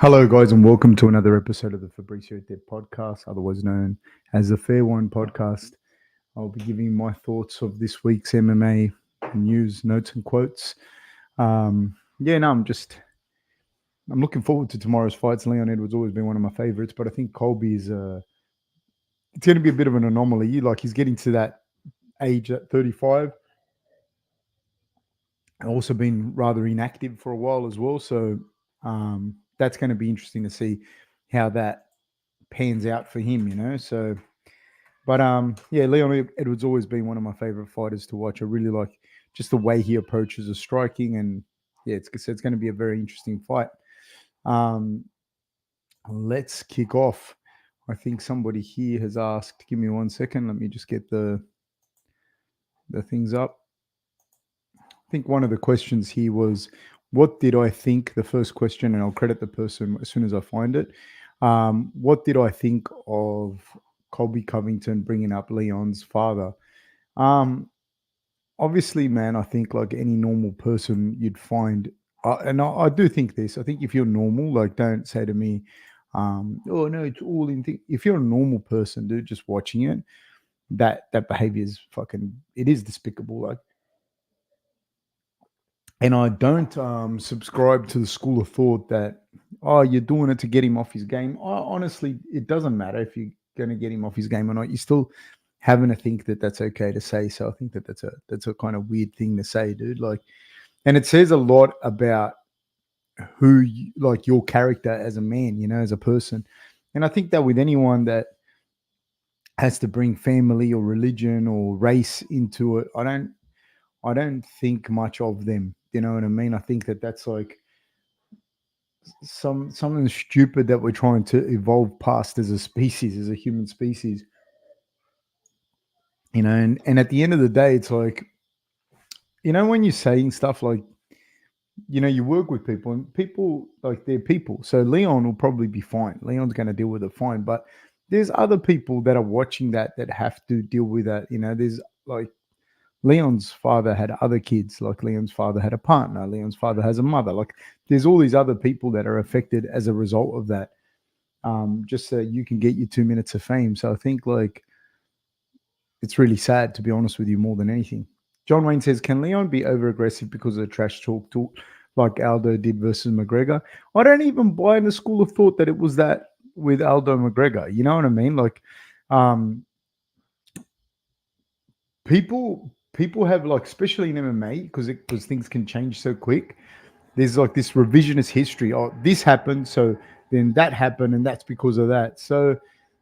Hello, guys, and welcome to another episode of the Fabricio Deb podcast, otherwise known as the Fair One podcast. I'll be giving my thoughts of this week's MMA news, notes, and quotes. I'm looking forward to tomorrow's fights. Leon Edwards always been one of my favorites, but I think Colby is it's going to be a bit of an anomaly. Like he's getting to that age at 35, also been rather inactive for a while as well. So that's going to be interesting to see how that pans out for him. But Leon Edwards always been one of my favorite fighters to watch. I really like just the way he approaches the striking, and it's going to be a very interesting fight. Let's kick off. I think somebody here has asked. Give me 1 second. Let me just get the things up. I think one of the questions here was, what did I think? The first question, and I'll credit the person as soon as I find it. What did I think of Colby Covington bringing up Leon's father? Obviously, man, I think like any normal person, you'd find, and I do think this. I think if you're normal, like, don't say to me, "Oh no, it's all in." If you're a normal person, dude, just watching it, that behavior is fucking. It is despicable. Like, and I don't subscribe to the school of thought that, oh, you're doing it to get him off his game. Honestly, it doesn't matter if you're going to get him off his game or not. You're still having to think that that's okay to say. So I think that that's a kind of weird thing to say, dude. Like, and it says a lot about like your character as a man, as a person. And I think that with anyone that has to bring family or religion or race into it, I don't think much of them. You know what I mean? I think that that's like something stupid that we're trying to evolve past as a species, as a human species. And at the end of the day, it's like, when you're saying stuff like, you work with people and people, like, they're people. So Leon will probably be fine. Leon's going to deal with it fine. But there's other people that are watching that have to deal with that. There's like, Leon's father had other kids, like Leon's father had a partner, Leon's father has a mother. Like, there's all these other people that are affected as a result of that, just so you can get your 2 minutes of fame. So I think, like, it's really sad, to be honest with you, more than anything. John Wayne says, can Leon be over aggressive because of the trash talk like Aldo did versus McGregor? I don't even buy in the school of thought that it was that with Aldo McGregor. You know what I mean? Like, people have, like, especially in MMA, because things can change so quick. There's like this revisionist history. Oh, this happened, so then that happened, and that's because of that. So,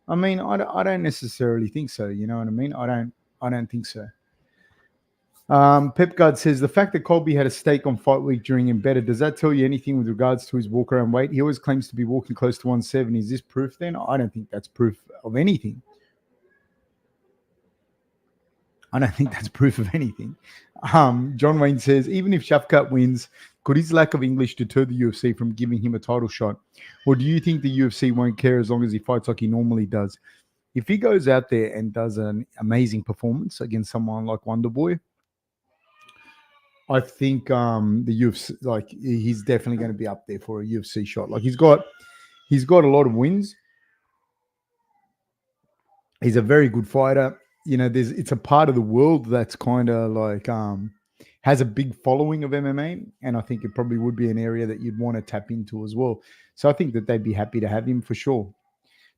I mean, I don't necessarily think so. You know what I mean? I don't think so. Pepgard says, the fact that Colby had a stake on fight week during Embedded, does that tell you anything with regards to his walk around weight? He always claims to be walking close to 170. Is this proof then? I don't think that's proof of anything. I don't think that's proof of anything. John Wayne says, even if Shafkat wins, could his lack of English deter the UFC from giving him a title shot? Or do you think the UFC won't care as long as he fights like he normally does? If he goes out there and does an amazing performance against someone like Wonderboy, I think the UFC, like, he's definitely going to be up there for a UFC shot. Like, he's got a lot of wins. He's a very good fighter. It's a part of the world that's kind of like has a big following of MMA, and I think it probably would be an area that you'd want to tap into as well. So I think that they'd be happy to have him for sure.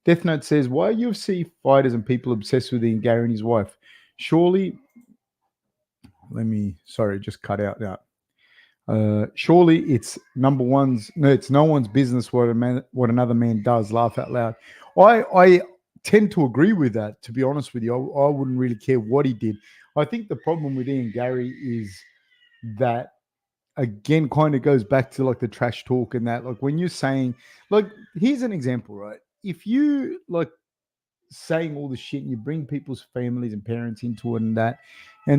Death Note says, why are UFC fighters and people obsessed with Ian Garry and his wife? Surely, just cut out now. Surely it's no one's business what another man does. Laugh out loud. I tend to agree with that, to be honest with you. I wouldn't really care what he did. I think the problem with Ian Garry is that, again, kind of goes back to like the trash talk and that, like, when you're saying, like, here's an example, right? If you like saying all the shit and you bring people's families and parents into it and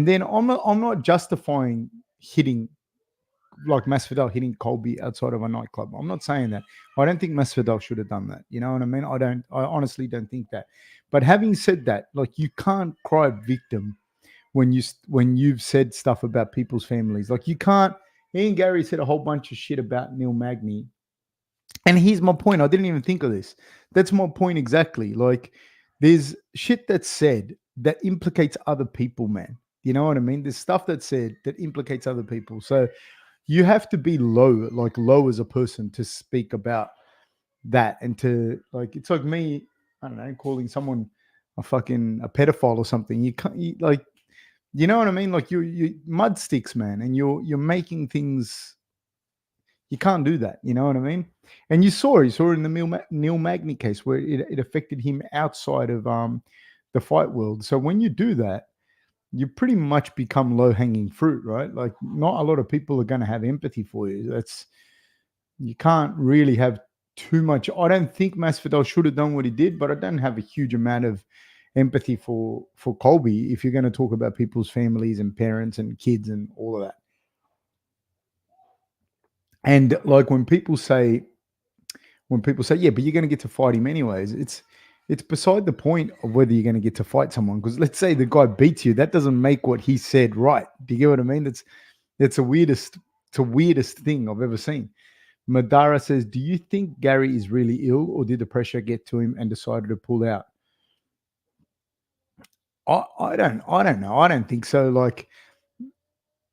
then I'm not justifying hitting, like Masvidal hitting Colby outside of a nightclub. I'm not saying that. I don't think Masvidal should have done that. You know what I mean? I honestly don't think that. But having said that, like, you can't cry victim when you've said stuff about people's families. Like, you can't. Ian Garry said a whole bunch of shit about Neil Magny And here's my point. I didn't even think of this. That's my point exactly. Like, there's shit that's said that implicates other people, man. You know what I mean? There's stuff that's said that implicates other people. So you have to be low, like low as a person to speak about that. And to, like, it's like me, I don't know, calling someone a pedophile or something. You can't, like, you know what I mean? Like, you mud sticks, man, and you're making things. You can't do that. You know what I mean? And you saw it in the Neil Magny case where it affected him outside of the fight world. So when you do that, you pretty much become low hanging fruit, right? Like, not a lot of people are going to have empathy for you. That's, you can't really have too much. I don't think Masvidal should have done what he did, but I don't have a huge amount of empathy for Colby if you're going to talk about people's families and parents and kids and all of that. And like when people say, yeah, but you're going to get to fight him anyways, it's beside the point of whether you're going to get to fight someone. Because let's say the guy beats you, that doesn't make what he said right. Do you get what I mean? That's the weirdest thing I've ever seen. Madara says, do you think Gary is really ill, or did the pressure get to him and decided to pull out? I don't know. I don't think so. Like,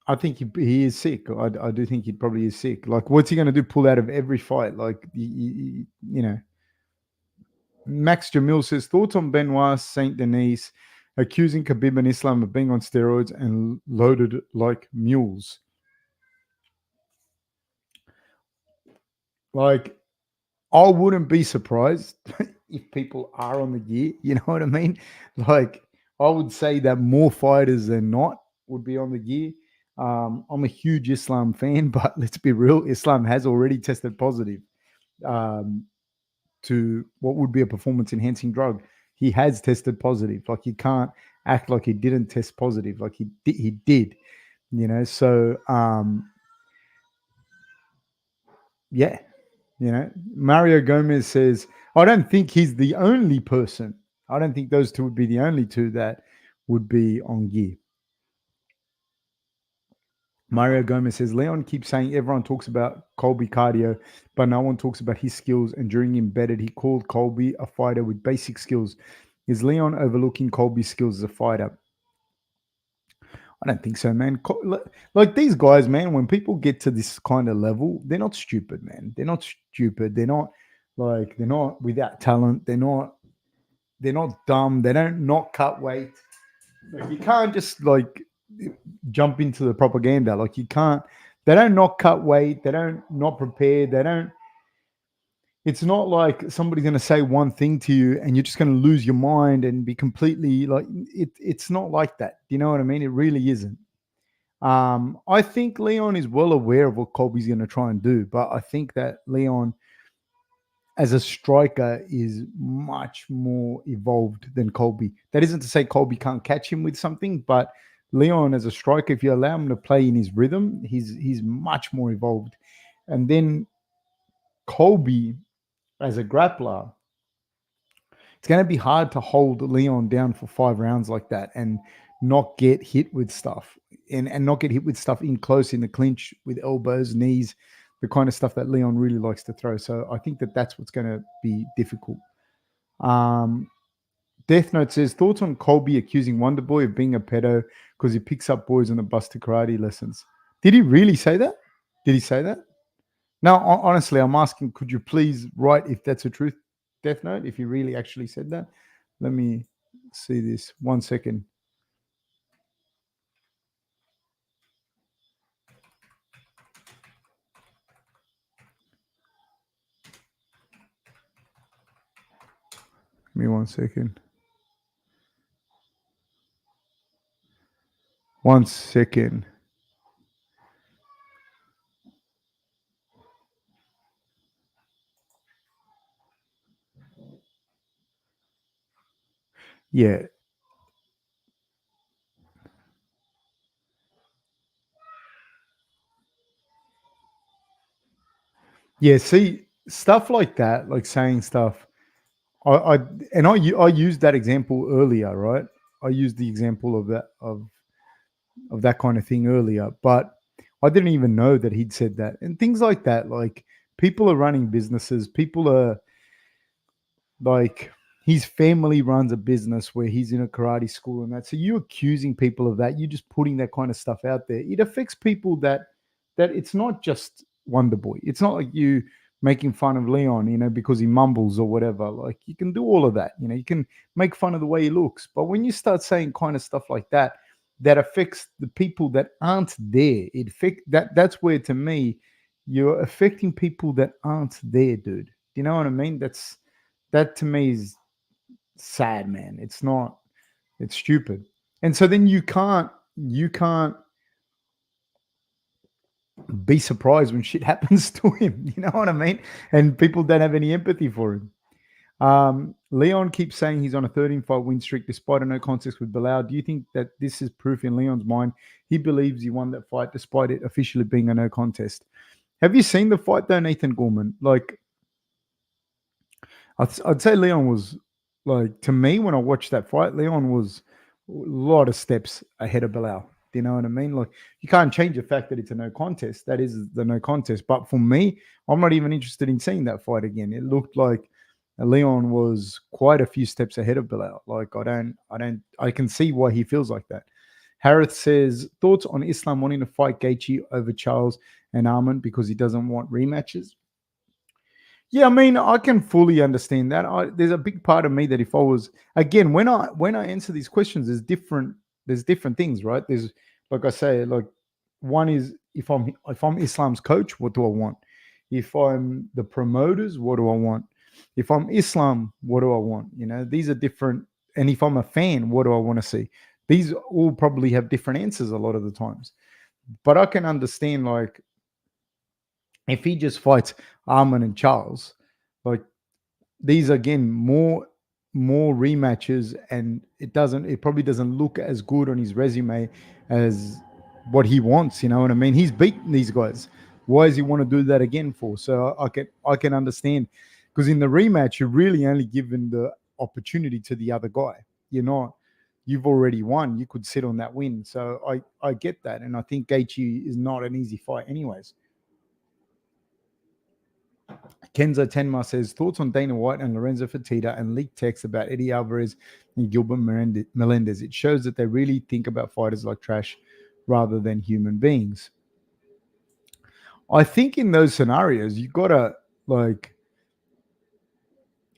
I think he is sick. I do think he probably is sick. Like, what's he going to do? Pull out of every fight? Like, you know. Max Jamil says, thoughts on Benoit Saint Denis accusing Khabib and Islam of being on steroids and loaded like mules. Like, I wouldn't be surprised if people are on the gear. You know what I mean? Like, I would say that more fighters than not would be on the gear. I'm a huge Islam fan, but let's be real, Islam has already tested positive to what would be a performance enhancing drug. He has tested positive. Like, you can't act like he didn't test positive. Like, he did, you know? So, yeah, you know, Mario Gomez says, I don't think he's the only person. I don't think those two would be the only two that would be on gear. Mario Gomez says, Leon keeps saying everyone talks about Colby cardio, but no one talks about his skills. And during Embedded, he called Colby a fighter with basic skills. Is Leon overlooking Colby's skills as a fighter? I don't think so, man. Like, these guys, man, when people get to this kind of level, they're not stupid, man. They're not stupid. They're not without talent. They're not dumb. They don't not cut weight. Like, you can't just like jump into the propaganda. Like, you can't. They don't not cut weight. They don't not prepare. They don't. It's not like somebody's going to say one thing to you and you're just going to lose your mind and be completely like it. It's not like that. Do you know what I mean? It really isn't. I think Leon is well aware of what Colby's going to try and do, but I think that Leon, as a striker, is much more evolved than Colby. That isn't to say Colby can't catch him with something, but Leon, as a striker, if you allow him to play in his rhythm, he's much more evolved. And then Colby, as a grappler, it's going to be hard to hold Leon down for 5 rounds like that and not get hit with stuff and not get hit with stuff in close in the clinch with elbows, knees, the kind of stuff that Leon really likes to throw. So I think that that's what's going to be difficult. Death Note says, thoughts on Colby accusing Wonderboy of being a pedo because he picks up boys on the bus to karate lessons. Did he really say that? Did he say that? No, honestly, I'm asking, could you please write if that's a truth, Death Note, if you really actually said that? Let me see this. 1 second. Give me 1 second. 1 second. Yeah. Yeah, see, stuff like that, like saying stuff. I used that example earlier, right? I used the example of that kind of thing earlier, but I didn't even know that he'd said that. And things like that, like People are running businesses. People are like, his family runs a business where he's in a karate school and that. So you accusing people of that, you're just putting that kind of stuff out there. It affects people that it's not just Wonder Boy. It's not like you making fun of Leon, because he mumbles or whatever. Like, you can do all of that. You can make fun of the way he looks. But when you start saying kind of stuff like that, that affects the people that aren't there. That's where, to me, you're affecting people that aren't there, dude. Do you know what I mean? That to me is sad, man. It's not. It's stupid. And so then you can't be surprised when shit happens to him. You know what I mean? And people don't have any empathy for him. Leon keeps saying he's on a 13-fight win streak despite a no contest with Bilal. Do you think that this is proof in Leon's mind he believes he won that fight despite it officially being a no contest? Have you seen the fight though, Nathan Gorman? Like, I'd say Leon was, like, to me, when I watched that fight, Leon was a lot of steps ahead of Bilal. Do you know what I mean? Like, you can't change the fact that it's a no contest. That is the no contest. But for me, I'm not even interested in seeing that fight again. It looked like Leon was quite a few steps ahead of Bilal. Like, I can see why he feels like that. Harith says, thoughts on Islam wanting to fight Gaethje over Charles and Arman because he doesn't want rematches? Yeah, I mean, I can fully understand that. There's a big part of me that, if I was, again, when I answer these questions, there's different things, right? There's, like I say, like, one is, if I'm Islam's coach, what do I want? If I'm the promoters, what do I want? If I'm Islam, what do I want? These are different. And if I'm a fan, what do I want to see? These all probably have different answers a lot of the times. But I can understand, like, if he just fights Arman and Charles, like, these, again, more rematches, and it probably doesn't look as good on his resume as what he wants. You know what I mean? He's beaten these guys. Why does he want to do that again for? So I can understand, because in the rematch, you're really only given the opportunity to the other guy. You've already won. You could sit on that win. So I get that, and I think Gaethje is not an easy fight, anyways. Kenzo Tenma says, thoughts on Dana White and Lorenzo Fertitta and leaked text about Eddie Alvarez and Gilbert Melendez. It shows that they really think about fighters like trash rather than human beings. I think in those scenarios, you got to, like,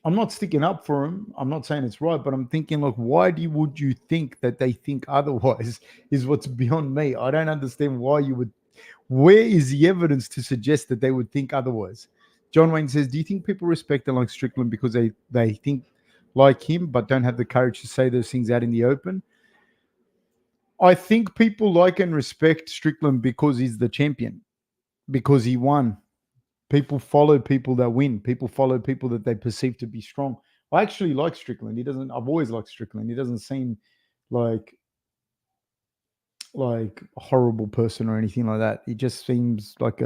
I'm not sticking up for him. I'm not saying it's right, but I'm thinking, like, why would you think that they think otherwise is what's beyond me. I don't understand why you would. Where is the evidence to suggest that they would think otherwise? John Wayne says, do you think people respect and like Strickland because they think like him but don't have the courage to say those things out in the open? I think people like and respect Strickland because he's the champion, because he won. People follow people that win. People follow people that they perceive to be strong. I actually like Strickland. I've always liked Strickland. He doesn't seem like a horrible person or anything like that. He just seems like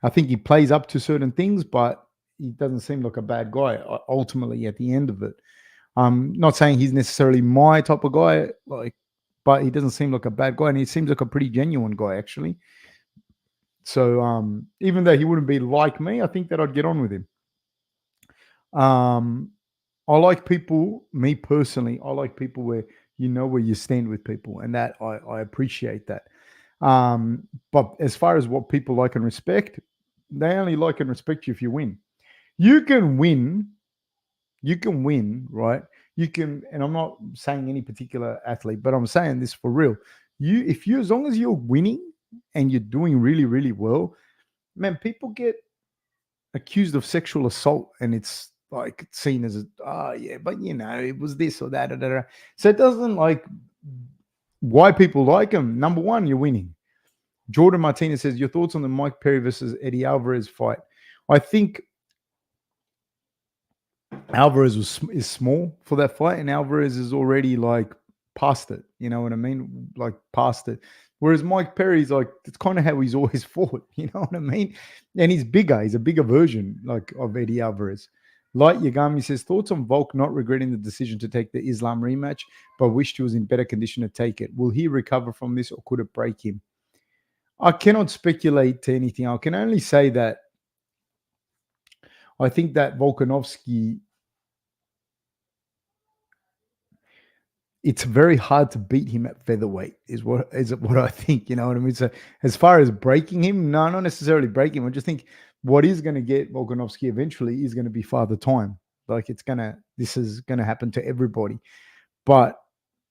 I think he plays up to certain things, but he doesn't seem like a bad guy ultimately at the end of it. I'm not saying he's necessarily my type of guy, but he doesn't seem like a bad guy, and he seems like a pretty genuine guy, actually. So even though he wouldn't be like me, I think that I'd get on with him. I like people, me personally, I like people where where you stand with people, and that I appreciate that. But as far as what people like and respect, they only like and respect you if you win. You can win, right? You can, and I'm not saying any particular athlete, but I'm saying this for real. As long as you're winning and you're doing really, really well, man, people get accused of sexual assault, and it's like seen as but it was this or that. Da, da, da. So it doesn't, like, why people like him. Number one, you're winning. Jordan Martinez says, your thoughts on the Mike Perry versus Eddie Alvarez fight? I think Alvarez is small for that fight, and Alvarez is already, like, past it. You know what I mean? Like, past it. Whereas Mike Perry's, like, it's kind of how he's always fought. You know what I mean? And he's bigger. He's a bigger version, like, of Eddie Alvarez. Light Yagami says, thoughts on Volk not regretting the decision to take the Islam rematch, but wished he was in better condition to take it. Will he recover from this, or could it break him? I cannot speculate to anything. I can only say that I think that Volkanovski, it's very hard to beat him at featherweight, is what I think. You know what I mean? So as far as breaking him, no, not necessarily breaking him. I just think what is going to get Volkanovski eventually is going to be Father Time. Like this is gonna happen to everybody. But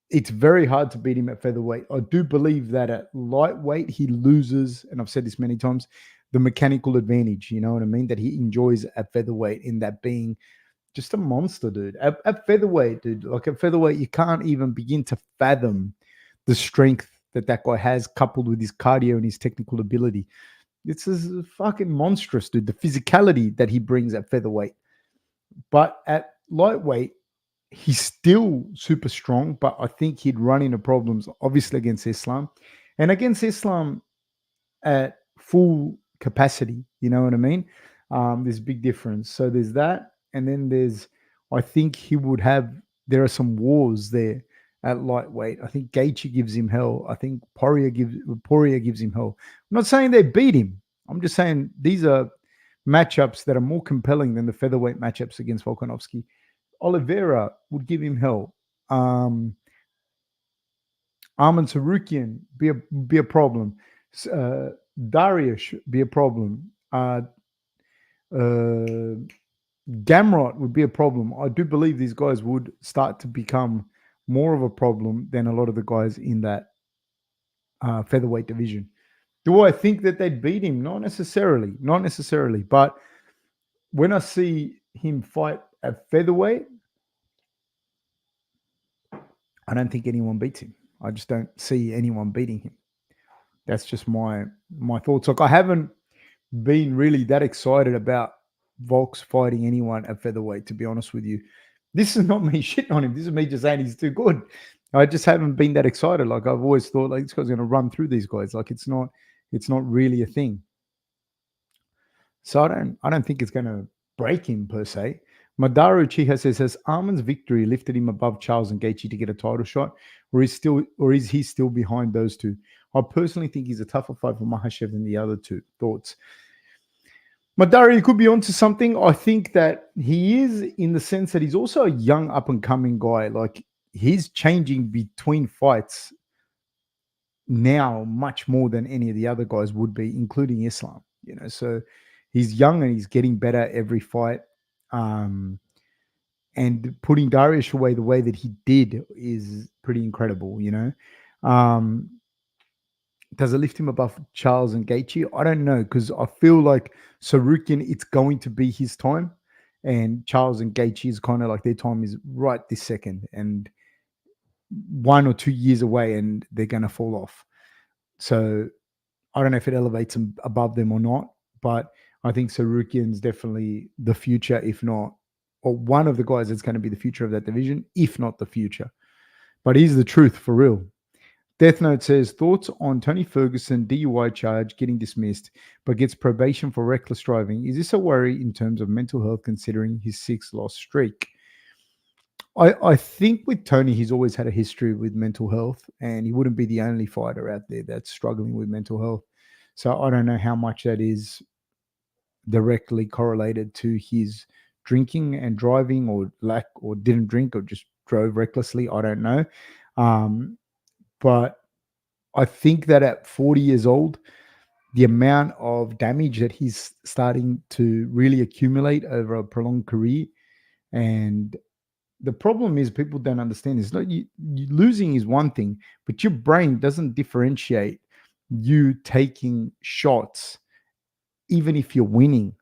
it's very hard to beat him at featherweight. I do believe that at lightweight he loses, and I've said this many times, the mechanical advantage. You know what I mean? That he enjoys at featherweight, in that being just a monster, dude. At featherweight, dude, like at featherweight, you can't even begin to fathom the strength that guy has, coupled with his cardio and his technical ability. It's fucking monstrous, dude. The physicality that he brings at featherweight. But at lightweight, he's still super strong, but I think he'd run into problems, obviously, against Islam. And against Islam at full capacity, you know what I mean? There's a big difference. So there's that. And then I think there are some wars there at lightweight. I think Gaethje gives him hell. I think Poirier gives him hell. I'm not saying they beat him. I'm just saying these are matchups that are more compelling than the featherweight matchups against Volkanovski. Oliveira would give him hell. Arman Sarukian be a problem. Darius be a problem. Gamrot would be a problem. I do believe these guys would start to become more of a problem than a lot of the guys in that featherweight division. Do I think that they'd beat him? Not necessarily. But when I see him fight at featherweight, I don't think anyone beats him. I just don't see anyone beating him. That's just my thoughts. Like, I haven't been really that excited about Volks fighting anyone at featherweight, to be honest with you. This is not me shitting on him. This is me just saying he's too good. I just haven't been that excited. Like, I've always thought, like, this guy's going to run through these guys. Like, it's not really a thing. So I don't think it's going to break him per se. Madara Uchiha says, Arman's victory lifted him above Charles and Gaethje to get a title shot, or is he still behind those two? I personally think he's a tougher fight for Makhachev than the other two. Thoughts? Madara, you could be onto something. I think that he is, in the sense that he's also a young up-and-coming guy. Like, he's changing between fights now much more than any of the other guys would be, including Islam. You know, so he's young and he's getting better every fight. And putting Darius away the way that he did is pretty incredible, you know. Does it lift him above Charles and Gaethje? I don't know, because I feel like Sarukian, it's going to be his time, and Charles and Gaethje is kind of like their time is right this second, and 1 or 2 years away, and they're going to fall off. So I don't know if it elevates him above them or not, but I think Sarukian's definitely the future, if not, or one of the guys that's going to be the future of that division, if not the future. But he's the truth for real. Death Note says, thoughts on Tony Ferguson DUI charge getting dismissed, but gets probation for reckless driving. Is this a worry in terms of mental health, considering his 6-loss streak? I think with Tony, he's always had a history with mental health, and he wouldn't be the only fighter out there that's struggling with mental health. So I don't know how much that is directly correlated to his drinking and driving, or lack, or didn't drink, or just drove recklessly. I don't know. But I think that at 40 years old, the amount of damage that he's starting to really accumulate over a prolonged career, and the problem is people don't understand this. Like, you losing is one thing, but your brain doesn't differentiate you taking shots, even if you're winning.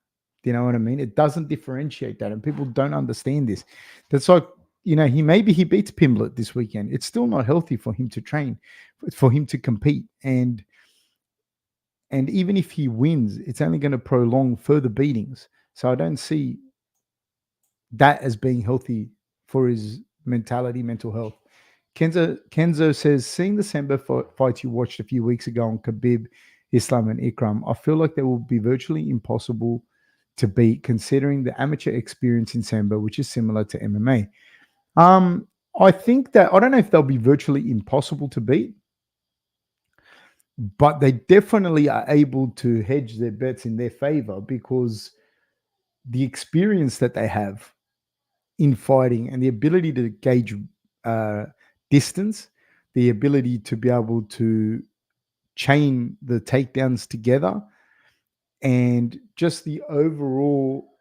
You know what I mean? It doesn't differentiate that, and people don't understand this. That's like, you know, he beats Pimblett this weekend. It's still not healthy for him to train, for him to compete, and even if he wins, it's only going to prolong further beatings. So I don't see that as being healthy for his mental health. Kenzo says, seeing the Sambo fights you watched a few weeks ago on Khabib, Islam, and Ikram, I feel like they will be virtually impossible to beat, considering the amateur experience in Sambo, which is similar to MMA. I think that, I don't know if they'll be virtually impossible to beat, but they definitely are able to hedge their bets in their favor, because the experience that they have in fighting and the ability to gauge uh, distance, the ability to be able to chain the takedowns together, and just the overall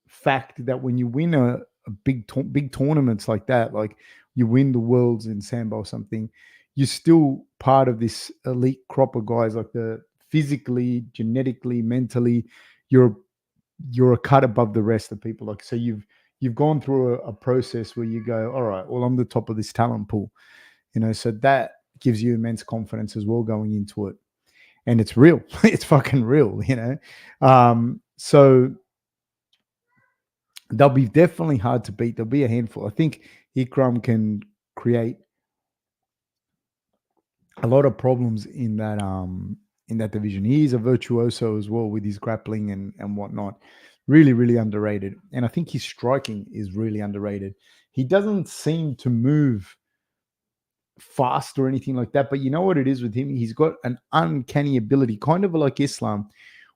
fact that when you win a big tournaments like that, like you win the worlds in Sambo or something, you're still part of this elite crop of guys. Like the physically, genetically, mentally, you're you're a cut above the rest of people. Like so, you've gone through a process where you go, all right, well, I'm the top of this talent pool, So that gives you immense confidence as well going into it, and it's real. It's fucking real. So they'll be definitely hard to beat. There'll be a handful. I think Ikram can create a lot of problems in that division. He is a virtuoso as well with his grappling and whatnot. Really, really underrated. And I think his striking is really underrated. He doesn't seem to move fast or anything like that, but you know what it is with him? He's got an uncanny ability, kind of like Islam,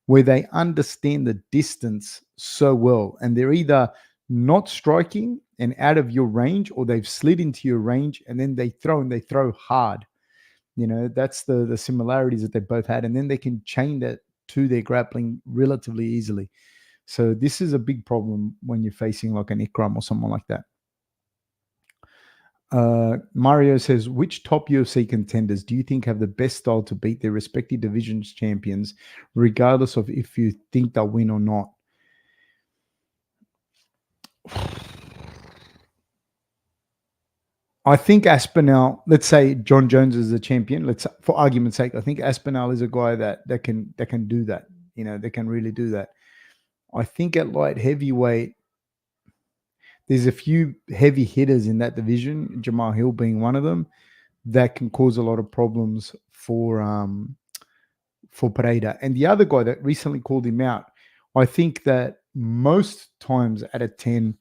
where they understand the distance so well, and they're either not striking and out of your range, or they've slid into your range and then they throw hard. That's the similarities that they both had, and then they can chain that to their grappling relatively easily. So this is a big problem when you're facing like an Ikram or someone like that. Mario says, which top UFC contenders do you think have the best style to beat their respective divisions champions, regardless of if you think they'll win or not? I think Aspinall, let's say John Jones is the champion. Let's, for argument's sake, I think Aspinall is a guy that can do that. They can really do that. I think at light heavyweight, there's a few heavy hitters in that division, Jamal Hill being one of them, that can cause a lot of problems for Pereira. And the other guy that recently called him out, I think that most times out of 10,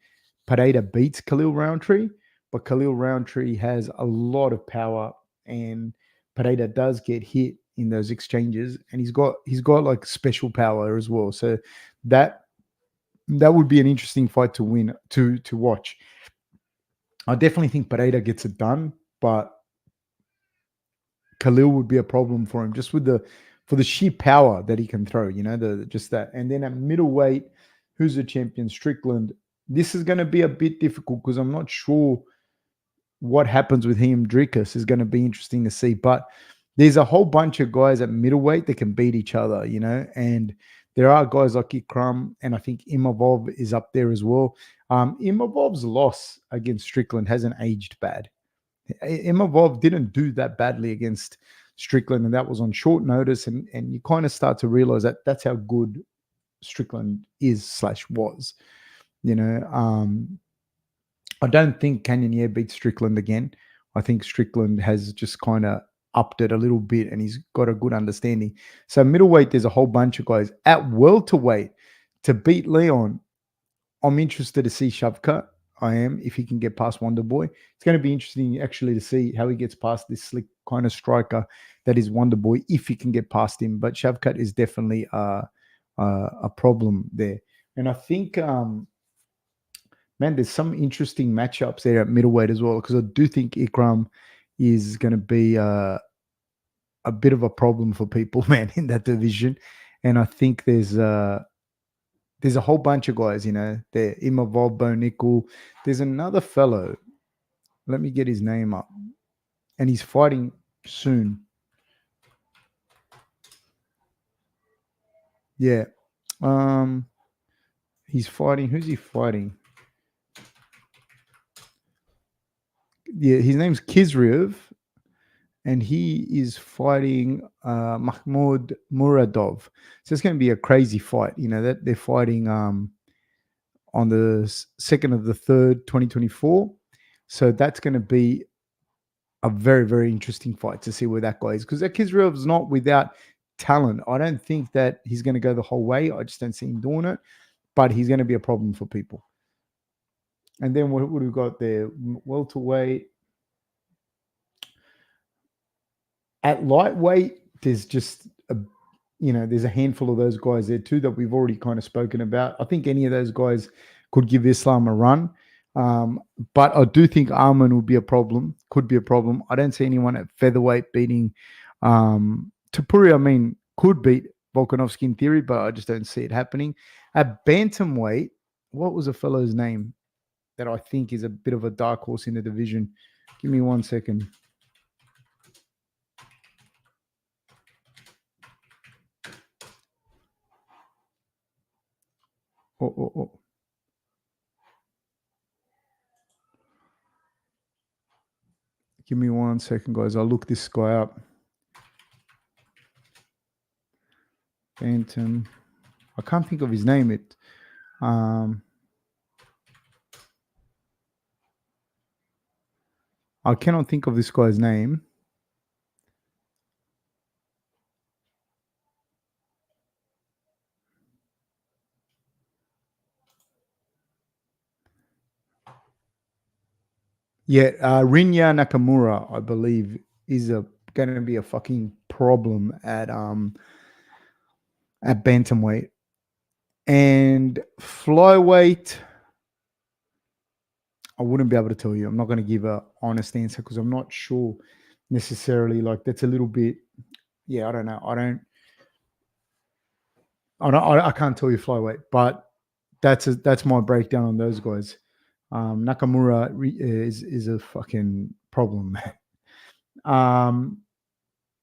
Pereira beats Khalil Roundtree, but Khalil Roundtree has a lot of power, and Pereira does get hit in those exchanges, and he's got like special power as well. So that would be an interesting fight to win, to watch. I definitely think Pereira gets it done, but Khalil would be a problem for him just for the sheer power that he can throw, just that. And then at middleweight, who's the champion? Strickland. This is going to be a bit difficult because I'm not sure what happens with him. Dricus is going to be interesting to see, but there's a whole bunch of guys at middleweight that can beat each other, and there are guys like Ikram, and I think Imavov is up there as well. Imavov's loss against Strickland hasn't aged bad. Imavov didn't do that badly against Strickland, and that was on short notice, and you kind of start to realize that that's how good Strickland is/was. I don't think Cannonier beats Strickland again. I think Strickland has just kind of upped it a little bit, and he's got a good understanding. So middleweight, there's a whole bunch of guys. At welterweight, to beat Leon, I'm interested to see Shavkat. I am, if he can get past Wonder Boy. It's going to be interesting actually to see how he gets past this slick kind of striker that is Wonder Boy, if he can get past him. But Shavkat is definitely a problem there. And I think, man, there's some interesting matchups there at middleweight as well, because I do think Ikram is going to be a bit of a problem for people, man, in that division. And I think there's a whole bunch of guys, there. Imavov, Bo Nickel. There's another fellow. Let me get his name up. And he's fighting soon. Yeah. He's fighting. Who's he fighting? Yeah, his name's Kizriev. And he is fighting Mahmoud Muradov. So it's going to be a crazy fight. That they're fighting on the 2nd of the 3rd, 2024. So that's going to be a very, very interesting fight to see where that guy is. Because Kizriev's not without talent. I don't think that he's going to go the whole way. I just don't see him doing it. But he's going to be a problem for people. And then what have we got there? Welterweight. At lightweight, there's just there's a handful of those guys there too that we've already kind of spoken about. I think any of those guys could give Islam a run. But I do think Arman would be a problem, could be a problem. I don't see anyone at featherweight beating Tapuri. I mean, could beat Volkanovski in theory, but I just don't see it happening. At bantamweight, what was a fellow's name that I think is a bit of a dark horse in the division? Give me 1 second. Oh. Give me 1 second, guys. I'll look this guy up. Bantam. I can't think of his name. I cannot think of this guy's name. Yeah, Rinya Nakamura, I believe, is going to be a fucking problem at bantamweight. And flyweight, I wouldn't be able to tell you. I'm not going to give an honest answer because I'm not sure necessarily. Like, that's a little bit. Yeah, I don't know. I can't tell you flyweight, but that's my breakdown on those guys. Nakamura is a fucking problem.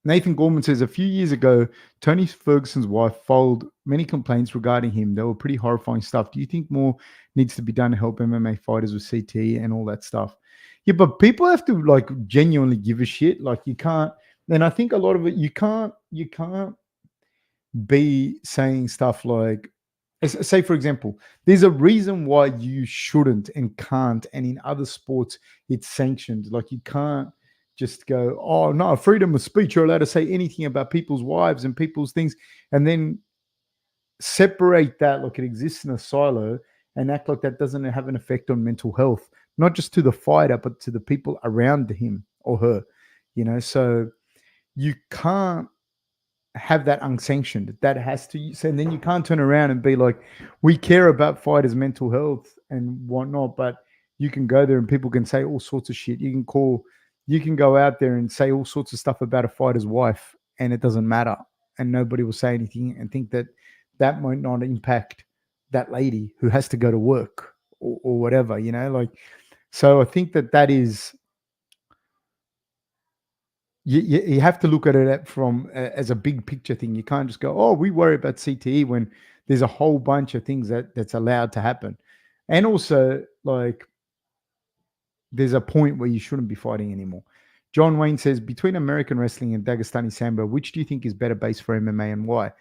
Nathan Gorman says, a few years ago, Tony Ferguson's wife filed many complaints regarding him. They were pretty horrifying stuff. Do you think more needs to be done to help MMA fighters with CTE and all that stuff? Yeah, but people have to like genuinely give a shit. Like, you can't. And I think a lot of it, you can't be saying stuff like, say, for example, there's a reason why you shouldn't and can't, and in other sports, it's sanctioned. Like, you can't just go, oh, no, freedom of speech. You're allowed to say anything about people's wives and people's things, and then separate that like it exists in a silo and act like that doesn't have an effect on mental health, not just to the fighter, but to the people around him or her, So you can't have that unsanctioned. That has to. So then you can't turn around and be like, we care about fighters' mental health and whatnot, but you can go there and people can say all sorts of shit. You can go out there and say all sorts of stuff about a fighter's wife, and it doesn't matter, and nobody will say anything and think that might not impact that lady who has to go to work or whatever, like. So I think that is. You have to look at it as a big picture thing. You can't just go, oh, we worry about CTE when there's a whole bunch of things that's allowed to happen. And also, like, there's a point where you shouldn't be fighting anymore. John Wayne says, between American wrestling and Dagestani Sambo, which do you think is better base for MMA and why?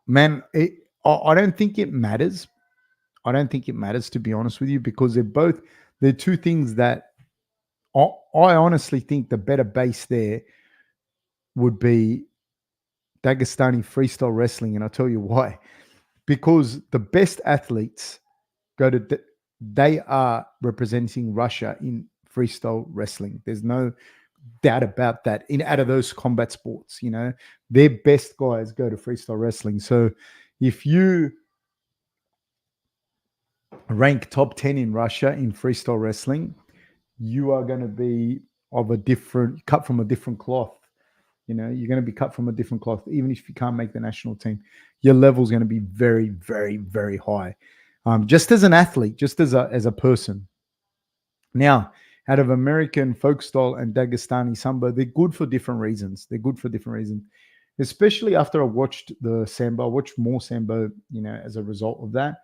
Man, I don't think it matters. I don't think it matters, to be honest with you, because they're two things that I honestly think the better base there would be Dagestani freestyle wrestling. And I'll tell you why. Because the best athletes they are representing Russia in freestyle wrestling. There's no doubt about that. Out of those combat sports, their best guys go to freestyle wrestling. So if you rank top 10 in Russia in freestyle wrestling, you are going to be cut from a different cloth. You're going to be cut from a different cloth. Even if you can't make the national team, your level is going to be very, very, very high. Just as an athlete, just as a person. Now, out of American folk style and Dagestani Sambo, they're good for different reasons. Especially after I watched the Sambo. I watched more Sambo, as a result of that.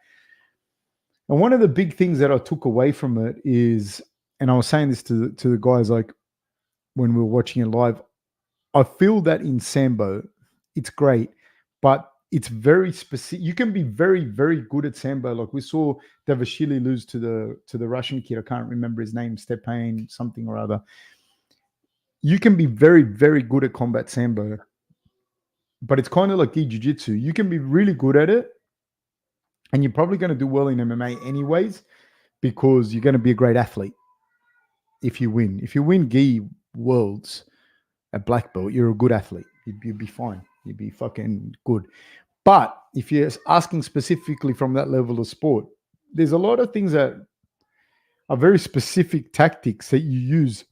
And one of the big things that I took away from it is, and I was saying this to the guys, like, when we were watching it live, I feel that in Sambo, it's great, but it's very specific. You can be very, very good at Sambo. Like, we saw Davashvili lose to the Russian kid. I can't remember his name, Stepan something or other. You can be very, very good at combat Sambo, but it's kind of like jiu-jitsu. You can be really good at it, and you're probably going to do well in MMA anyways, because you're going to be a great athlete if you win. If you win gi worlds at black belt, you're a good athlete. you'd be fine. You'd be fucking good. But if you're asking specifically from that level of sport, there's a lot of things that are very specific tactics that you use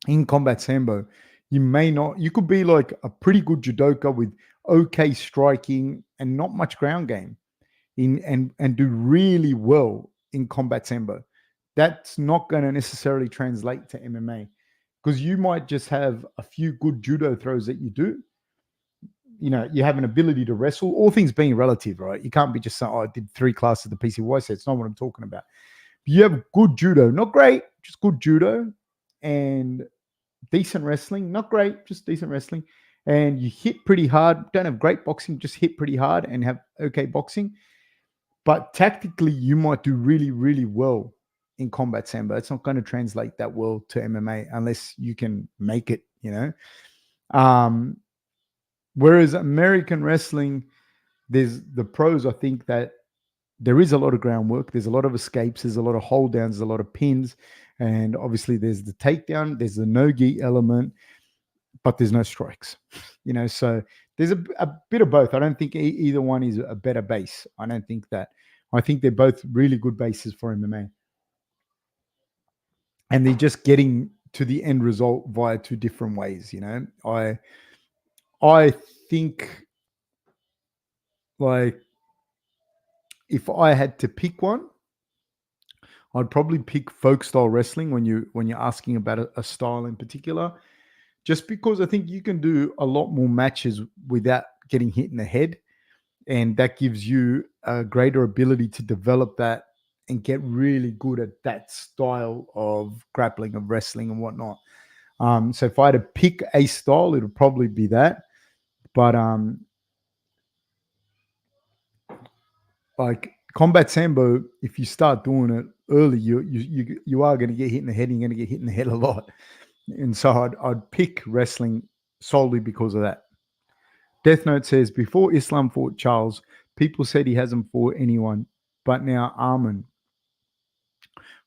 in combat sambo. You may not, you could be like a pretty good judoka with okay striking and not much ground game and do really well in combat sambo. That's not going to necessarily translate to MMA because you might just have a few good judo throws that you do. You know, you have an ability to wrestle, all things being relative, right? You can't be just saying, oh, I did 3 classes of the PCY set. It's not what I'm talking about. You have good judo, not great, just good judo and decent wrestling, not great, just decent wrestling. And you hit pretty hard, don't have great boxing, just hit pretty hard and have okay boxing. But tactically, you might do really, really well in combat sambo. It's not going to translate that well to MMA unless you can make it, you know. Whereas American wrestling, there's the pros, I think that there is a lot of groundwork. There's a lot of escapes. There's a lot of hold downs. There's a lot of pins. And obviously there's the takedown. There's the no-gi element, but there's no strikes, you know. So there's a bit of both. I don't think either one is a better base. I don't think that. I think they're both really good bases for MMA. And they're just getting to the end result via 2 different ways, you know. I think, like, if I had to pick one, I'd probably pick folk style wrestling when you're asking about a style in particular, just because I think you can do a lot more matches without getting hit in the head, and that gives you a greater ability to develop that and get really good at that style of grappling, of wrestling, and whatnot. So if I had to pick a style, it would probably be that. But like combat sambo, if you start doing it early, you are going to get hit in the head. And you're going to get hit in the head a lot, and so I'd pick wrestling solely because of that. Death Note says before Islam fought Charles, people said he hasn't fought anyone, but now Armin,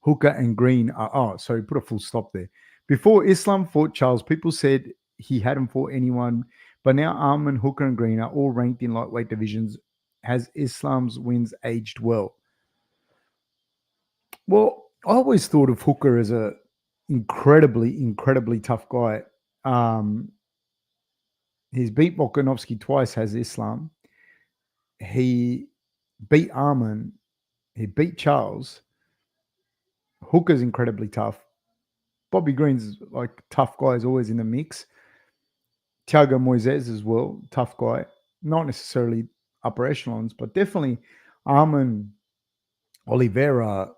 Hooker, and Green are. Oh, sorry, put a full stop there. Before Islam fought Charles, people said he hadn't fought anyone, but now Armin, Hooker, and Green are all ranked in lightweight divisions. Has Islam's wins aged well? Well, I always thought of Hooker as a incredibly tough guy. He's beat Volkanovski twice, has Islam. He beat Armin. He beat Charles. Hooker's incredibly tough. Bobby Green's like tough guy, is always in the mix. Thiago Moises as well, tough guy. Not necessarily upper echelons, but definitely Armin, Oliveira,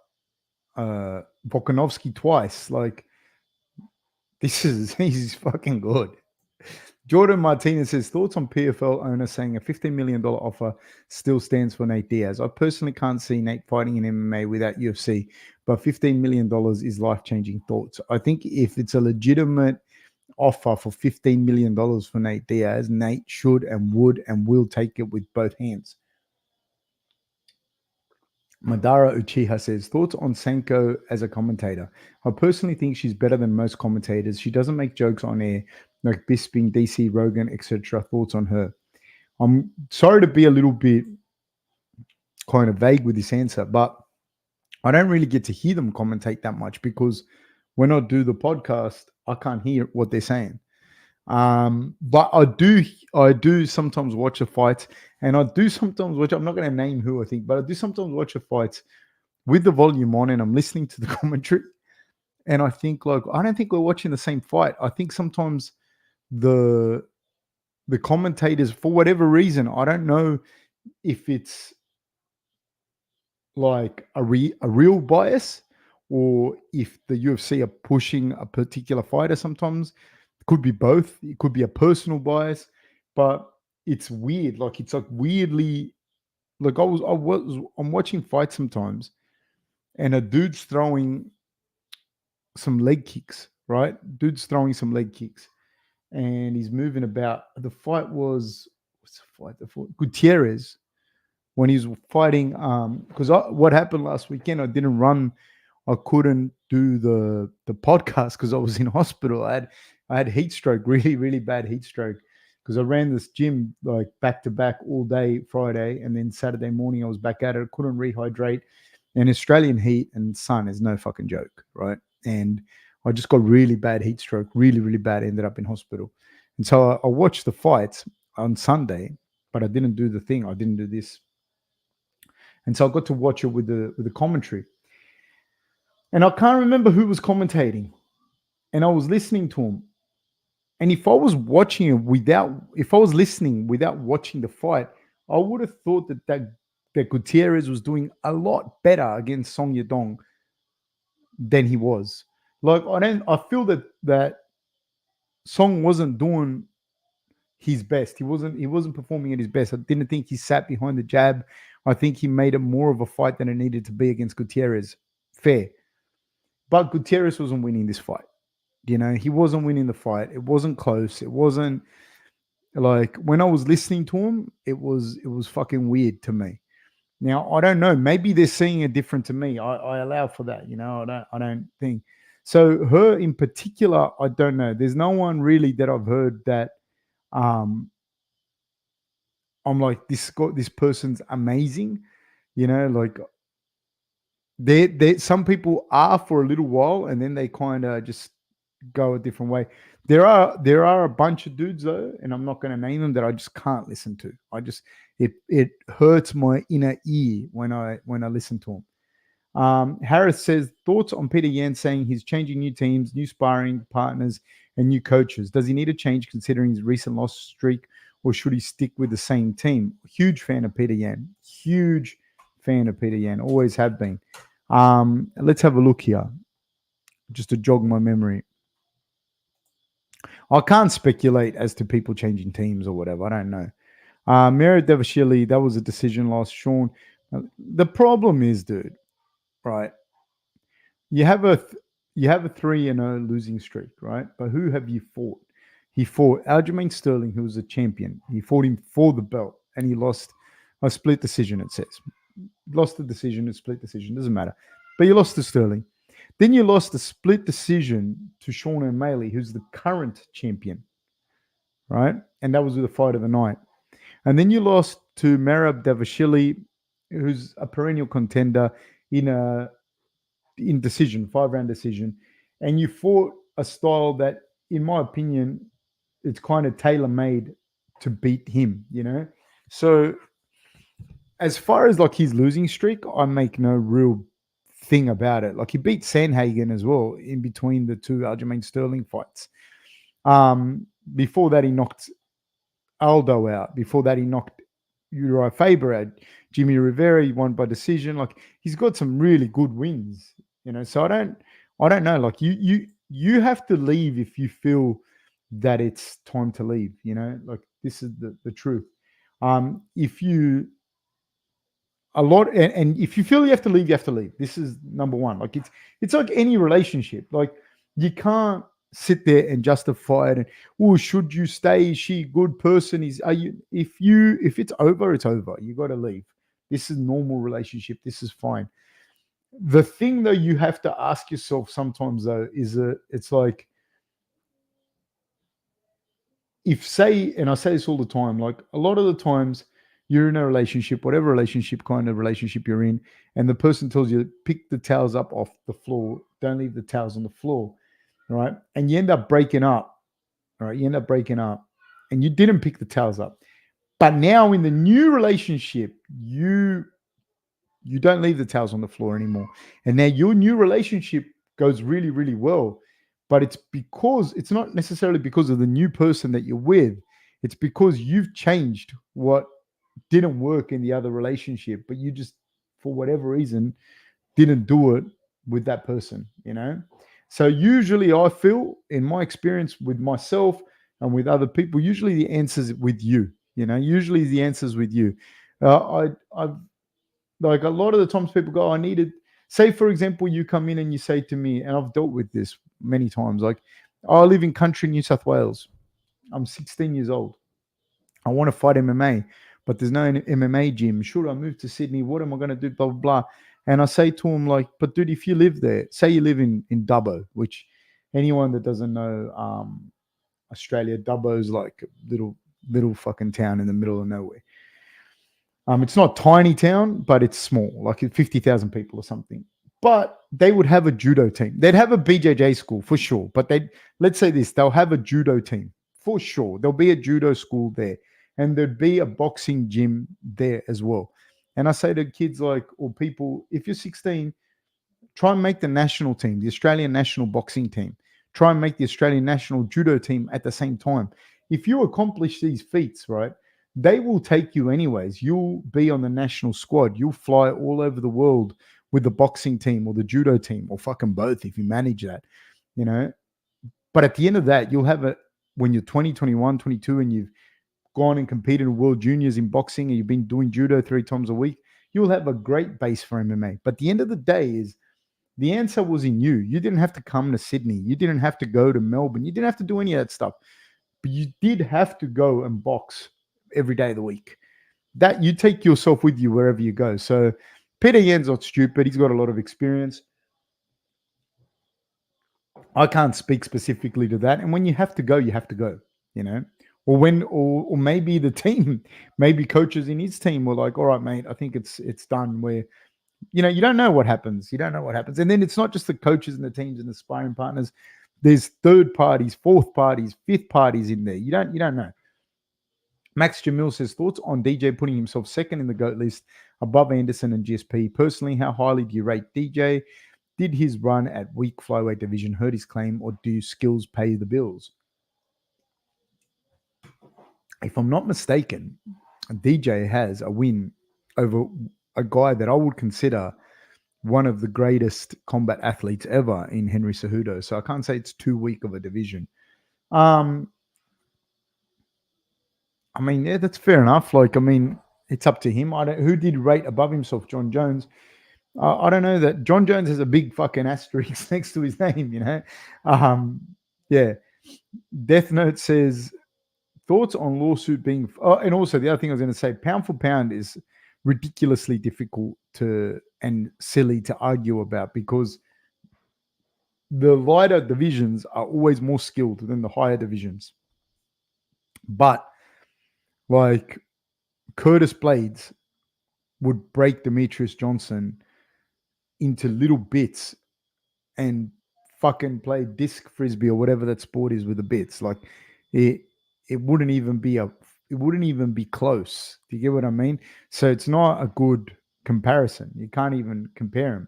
Volkanovski twice. Like, he's fucking good. Jordan Martinez says, thoughts on PFL owner saying a $15 million offer still stands for Nate Diaz. I personally can't see Nate fighting in MMA without UFC, but $15 million is life-changing thoughts. I think if it's a legitimate offer for $15 million for Nate Diaz, Nate should and would and will take it with both hands. Madara Uchiha says, thoughts on Senko as a commentator. I personally think she's better than most commentators. She doesn't make jokes on air, like Bisping, DC, Rogan, etc. Thoughts on her? I'm sorry to be a little bit kind of vague with this answer, but I don't really get to hear them commentate that much because when I do the podcast, I can't hear what they're saying. But I do sometimes watch the fights, and I do sometimes watch. I'm not going to name who I think, but I do sometimes watch the fights with the volume on, and I'm listening to the commentary, and I think, like, I don't think we're watching the same fight. I think sometimes the commentators, for whatever reason, I don't know if it's like a real bias or if the UFC are pushing a particular fighter sometimes. Could be both. It could be a personal bias, but it's weird. Like, it's like weirdly, like I'm watching fights sometimes, and a dude's throwing some leg kicks, right? Dude's throwing some leg kicks, and he's moving about. The fight was what's the fight? The fight Gutierrez when he's fighting. Because what happened last weekend, I didn't run I couldn't do the podcast because I was in hospital. I had heat stroke, really, really bad heat stroke, because I ran this gym like back to back all day Friday, and then Saturday morning I was back at it. I couldn't rehydrate. And Australian heat and sun is no fucking joke, right? And I just got really bad heat stroke, really, really bad. Ended up in hospital. And so I watched the fights on Sunday, but I didn't do the thing. I didn't do this. And so I got to watch it with the commentary. And I can't remember who was commentating. And I was listening to him. And if I was watching it if I was listening without watching the fight, I would have thought that Gutierrez was doing a lot better against Song Yadong than he was. Like I feel that Song wasn't doing his best. He wasn't performing at his best. I didn't think he sat behind the jab. I think he made it more of a fight than it needed to be against Gutierrez. Fair. But Gutierrez wasn't winning this fight. He wasn't winning the fight. It wasn't close. It wasn't like when I was listening to him, it was fucking weird to me. Now I don't know. Maybe they're seeing it different to me. I allow for that. I don't think so. Her in particular, I don't know. There's no one really that I've heard that um I'm like this person's amazing. Like they some people are for a little while and then they kind of just go a different way. There are a bunch of dudes though, and I'm not going to name them, that I just can't listen to. It hurts my inner ear when I listen to them. Harris says, thoughts on Peter Yan saying he's changing new teams, new sparring partners, and new coaches. Does he need a change considering his recent loss streak, or should he stick with the same team? Huge fan of Peter Yan. Huge fan of Peter Yan. Always have been. Let's have a look here, just to jog my memory. I can't speculate as to people changing teams or whatever. I don't know. Miro Devashili, that was a decision loss. Sean, the problem is, dude, right? You have a 3-0 losing streak, right? But who have you fought? He fought Aljamain Sterling, who was a champion. He fought him for the belt, and he lost a split decision. It says lost the decision, a split decision, doesn't matter. But you lost to Sterling. Then you lost a split decision to Sean O'Malley, who's the current champion, right? And that was with the fight of the night. And then you lost to Merab Davashili, who's a perennial contender in decision, 5-round decision. And you fought a style that, in my opinion, it's kind of tailor-made to beat him, So as far as like his losing streak, I make no real thing about it. Like he beat Sandhagen as well in between the two Aljamain Sterling fights. Before that, he knocked Aldo out. Before that, he knocked Uriah Faber out. Jimmy Rivera, he won by decision. Like he's got some really good wins, So I don't know. Like you have to leave if you feel that it's time to leave. Like this is the truth. If you and if you feel you have to leave, you have to leave. This is number one. Like it's like any relationship. Like you can't sit there and justify it. And should you stay? Is she a good person? If it's over, it's over. You got to leave. This is normal relationship. This is fine. The thing though you have to ask yourself sometimes though is it's like, and I say this all the time, like a lot of the times you're in a relationship, whatever kind of relationship you're in, and the person tells you, pick the towels up off the floor, don't leave the towels on the floor, right? And you end up breaking up, right? You end up breaking up and you didn't pick the towels up. But now in the new relationship, you don't leave the towels on the floor anymore. And now your new relationship goes really, really well. But it's not necessarily because of the new person that you're with. It's because you've changed what didn't work in the other relationship, but you just, for whatever reason, didn't do it with that person, So usually I feel, in my experience with myself and with other people, usually the answer's with you, usually the answer's with you. I've like a lot of the times people go, I needed, say, for example, you come in and you say to me, and I've dealt with this many times, like, I live in country New South Wales. I'm 16 years old. I want to fight MMA, but there's no MMA gym. Should I move to Sydney? What am I going to do? Blah, blah, blah. And I say to him, like, but dude, if you live there, say you live in Dubbo, which anyone that doesn't know Australia, Dubbo's like a little fucking town in the middle of nowhere. It's not tiny town, but it's small, like 50,000 people or something. But they would have a judo team. They'd have a BJJ school for sure. But let's say this, they'll have a judo team for sure. There'll be a judo school there, and there'd be a boxing gym there as well. And I say to kids like, or people, if you're 16, try and make the national team, the Australian national boxing team. Try and make the Australian national judo team at the same time. If you accomplish these feats, right, they will take you anyways. You'll be on the national squad. You'll fly all over the world with the boxing team or the judo team, or fucking both if you manage that, you know. But at the end of that, you'll have when you're 20, 21, 22, and you've gone and competed in World Juniors in boxing, and you've been doing judo 3 times a week, you'll have a great base for MMA. But the end of the day is, the answer was in you. You didn't have to come to Sydney. You didn't have to go to Melbourne. You didn't have to do any of that stuff. But you did have to go and box every day of the week. That you take yourself with you wherever you go. So Peter Yan's not stupid. He's got a lot of experience. I can't speak specifically to that. And when you have to go, you have to go, you know. Or maybe the team, maybe coaches in his team were like, all right, mate, I think it's done. Where, you know, you don't know what happens. You don't know what happens. And then it's not just the coaches and the teams and the sparring partners. There's third parties, fourth parties, fifth parties in there. You don't know. Max Jamil says, thoughts on DJ putting himself second in the GOAT list above Anderson and GSP. Personally, how highly do you rate DJ? Did his run at weak flyweight division hurt his claim, or do skills pay the bills? If I'm not mistaken, DJ has a win over a guy that I would consider one of the greatest combat athletes ever in Henry Cejudo. So I can't say it's too weak of a division. I mean, yeah, that's fair enough. Like, I mean, it's up to him. Who did rate above himself? John Jones. I don't know that John Jones has a big fucking asterisk next to his name, you know? Yeah. Death Note says, thoughts on lawsuit being... and also, the other thing I was going to say, pound for pound is ridiculously difficult and silly to argue about, because the lighter divisions are always more skilled than the higher divisions. But, like, Curtis Blades would break Demetrius Johnson into little bits and fucking play disc frisbee or whatever that sport is with the bits. Like, it wouldn't even be close. Do you get what I mean? So it's not a good comparison. You can't even compare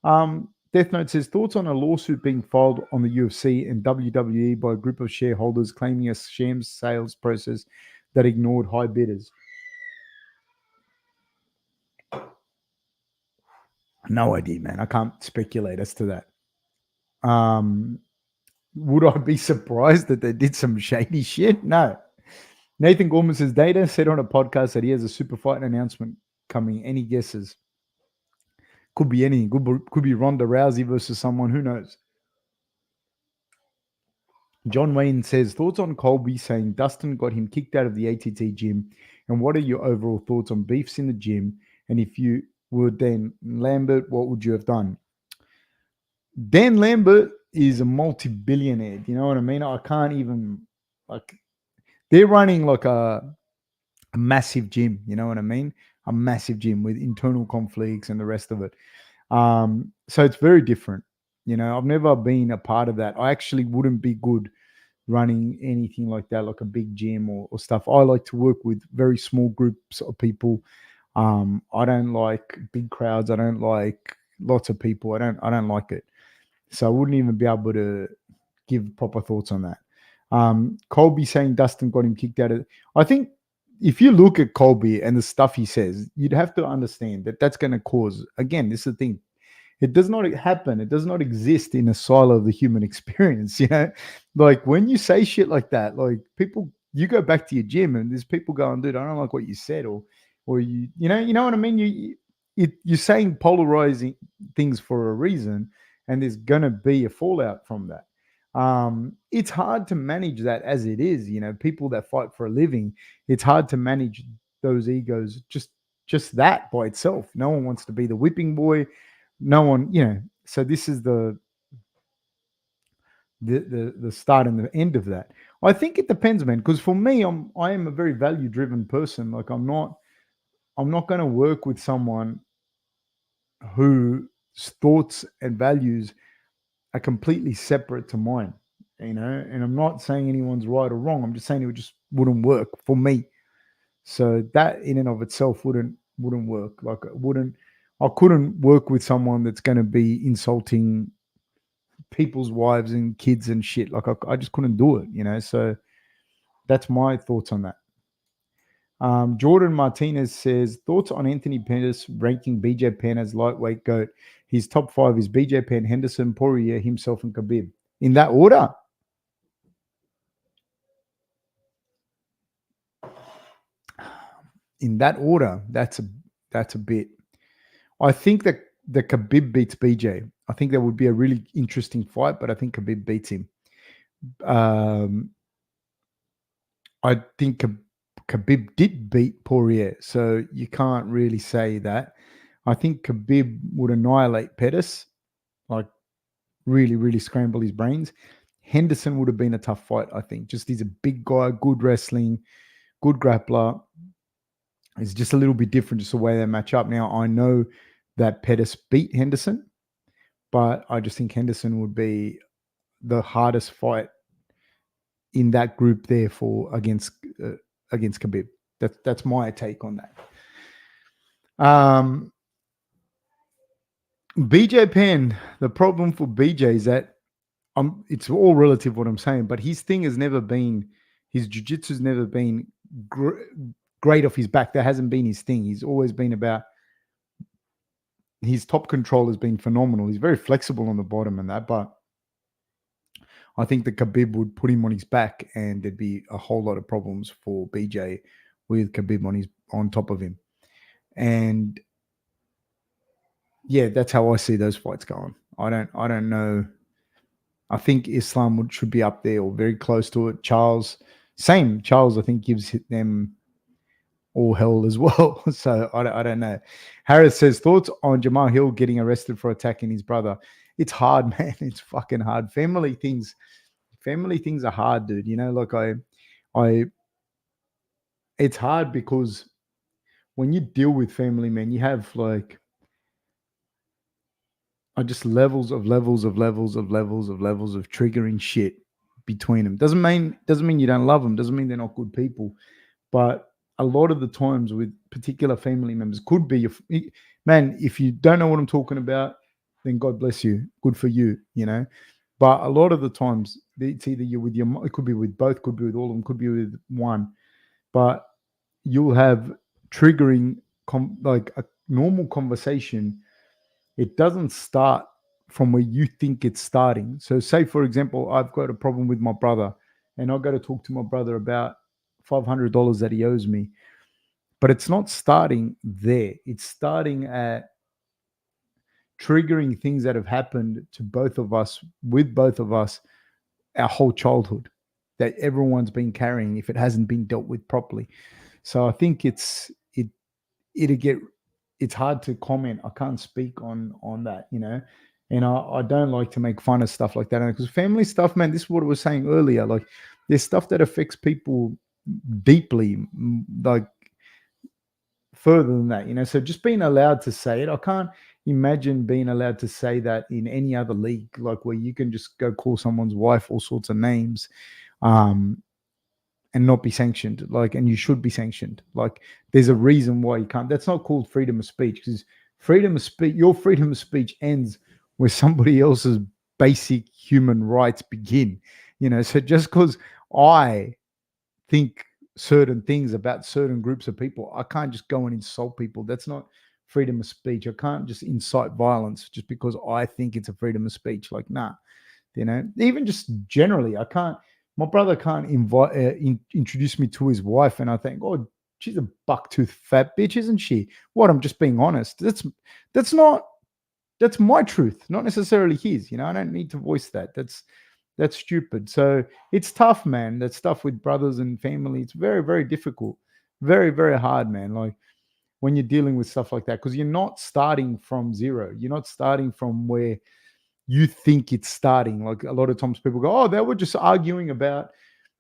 them. Death Note says, thoughts on a lawsuit being filed on the UFC and WWE by a group of shareholders claiming a sham sales process that ignored high bidders. No idea, man. I can't speculate as to that. Would I be surprised that they did some shady shit? No. Nathan Gorman says, Data said on a podcast that he has a super fight announcement coming. Any guesses? Could be anything. Could be Ronda Rousey versus someone. Who knows? John Wayne says, thoughts on Colby saying Dustin got him kicked out of the ATT gym, and what are your overall thoughts on beefs in the gym? And if you were Dan Lambert, what would you have done? Dan Lambert is a multi-billionaire. Do you know what I mean? I can't even, like, they're running like a massive gym. You know what I mean? A massive gym with internal conflicts and the rest of it. So it's very different. You know, I've never been a part of that. I actually wouldn't be good running anything like that, like a big gym or stuff. I like to work with very small groups of people. I don't like big crowds. I don't like lots of people. I don't like it. So I wouldn't even be able to give proper thoughts on that. Colby saying Dustin got him kicked out of... I think if you look at Colby and the stuff he says, you'd have to understand that that's going to cause... Again, this is the thing. It does not happen. It does not exist in a silo of the human experience, you know? Like, when you say shit like that, like, people... You go back to your gym and there's people going, dude, I don't like what you said, or you know what I mean? You're saying polarizing things for a reason, and there's going to be a fallout from that. It's hard to manage that as it is, you know, people that fight for a living. It's hard to manage those egos just just that by itself. No one wants to be the whipping boy. No one, So this is the start and the end of that. I think it depends, man. Because for me, I am a very value driven person. Like I'm not going to work with someone whose thoughts and values are completely separate to mine. And I'm not saying anyone's right or wrong. I'm just saying it just wouldn't work for me. So that in and of itself wouldn't work. Like I couldn't work with someone that's going to be insulting people's wives and kids and shit. Like I just couldn't do it. So that's my thoughts on that. Jordan Martinez says, thoughts on Anthony Pettis ranking BJ Penn as lightweight GOAT. His top 5 is BJ Penn, Henderson, Poirier, himself, and Khabib. In that order? In that order, that's a bit. I think that the Khabib beats BJ. I think that would be a really interesting fight, but I think Khabib beats him. I think Khabib did beat Poirier, so you can't really say that. I think Khabib would annihilate Pettis, like really, really scramble his brains. Henderson would have been a tough fight, I think. Just he's a big guy, good wrestling, good grappler. It's just a little bit different, just the way they match up. Now, I know that Pettis beat Henderson, but I just think Henderson would be the hardest fight in that group there for against Khabib. That's my take on that. BJ Penn, the problem for BJ is that it's all relative what I'm saying, but his thing has never been, his jiu-jitsu's never been great off his back. That hasn't been his thing. He's always been about, his top control has been phenomenal. He's very flexible on the bottom and that, but I think that Khabib would put him on his back and there'd be a whole lot of problems for BJ with Khabib on top of him. And yeah, that's how I see those fights going. I don't know. I think Islam should be up there or very close to it. Charles, I think gives them all hell as well. So I don't know. Harris says, thoughts on Jamal Hill getting arrested for attacking his brother? It's hard, man. It's fucking hard. Family things are hard, dude. Like it's hard because when you deal with family, man, you have like just levels of triggering shit between them. Doesn't mean you don't love them. Doesn't mean they're not good people. But a lot of the times with particular family members could be man. If you don't know what I'm talking about, then God bless you. Good for you. But a lot of the times it's either you're with it could be with both, could be with all of them, could be with one. But you'll have triggering like a normal conversation. It doesn't start from where you think it's starting. So say, for example, I've got a problem with my brother and I've got to talk to my brother about $500 that he owes me. But it's not starting there. It's starting at triggering things that have happened to both of us, with both of us, our whole childhood, that everyone's been carrying if it hasn't been dealt with properly. So I think it's hard to comment. I can't speak on that, and I don't like to make fun of stuff like that, because family stuff, man, this is what I was saying earlier. Like there's stuff that affects people deeply, like further than that, so just being allowed to say it, I can't imagine being allowed to say that in any other league, like where you can just go call someone's wife all sorts of names, and not be sanctioned, and you should be sanctioned. Like there's a reason why you can't. That's not called freedom of speech, because your freedom of speech ends where somebody else's basic human rights begin. So just because I think certain things about certain groups of people, I can't just go and insult people. That's not freedom of speech. I can't just incite violence just because I think it's a freedom of speech. Like, nah, even just generally, I can't. My brother can't introduce me to his wife, and I think, oh, she's a bucktooth fat bitch, isn't she? What? I'm just being honest. That's my truth, not necessarily his. I don't need to voice that. That's stupid. So it's tough, man. That stuff with brothers and family, it's very, very difficult. Very, very hard, man. Like when you're dealing with stuff like that, because you're not starting from zero. You're not starting from where you think it's starting. Like a lot of times people go, oh, they were just arguing about,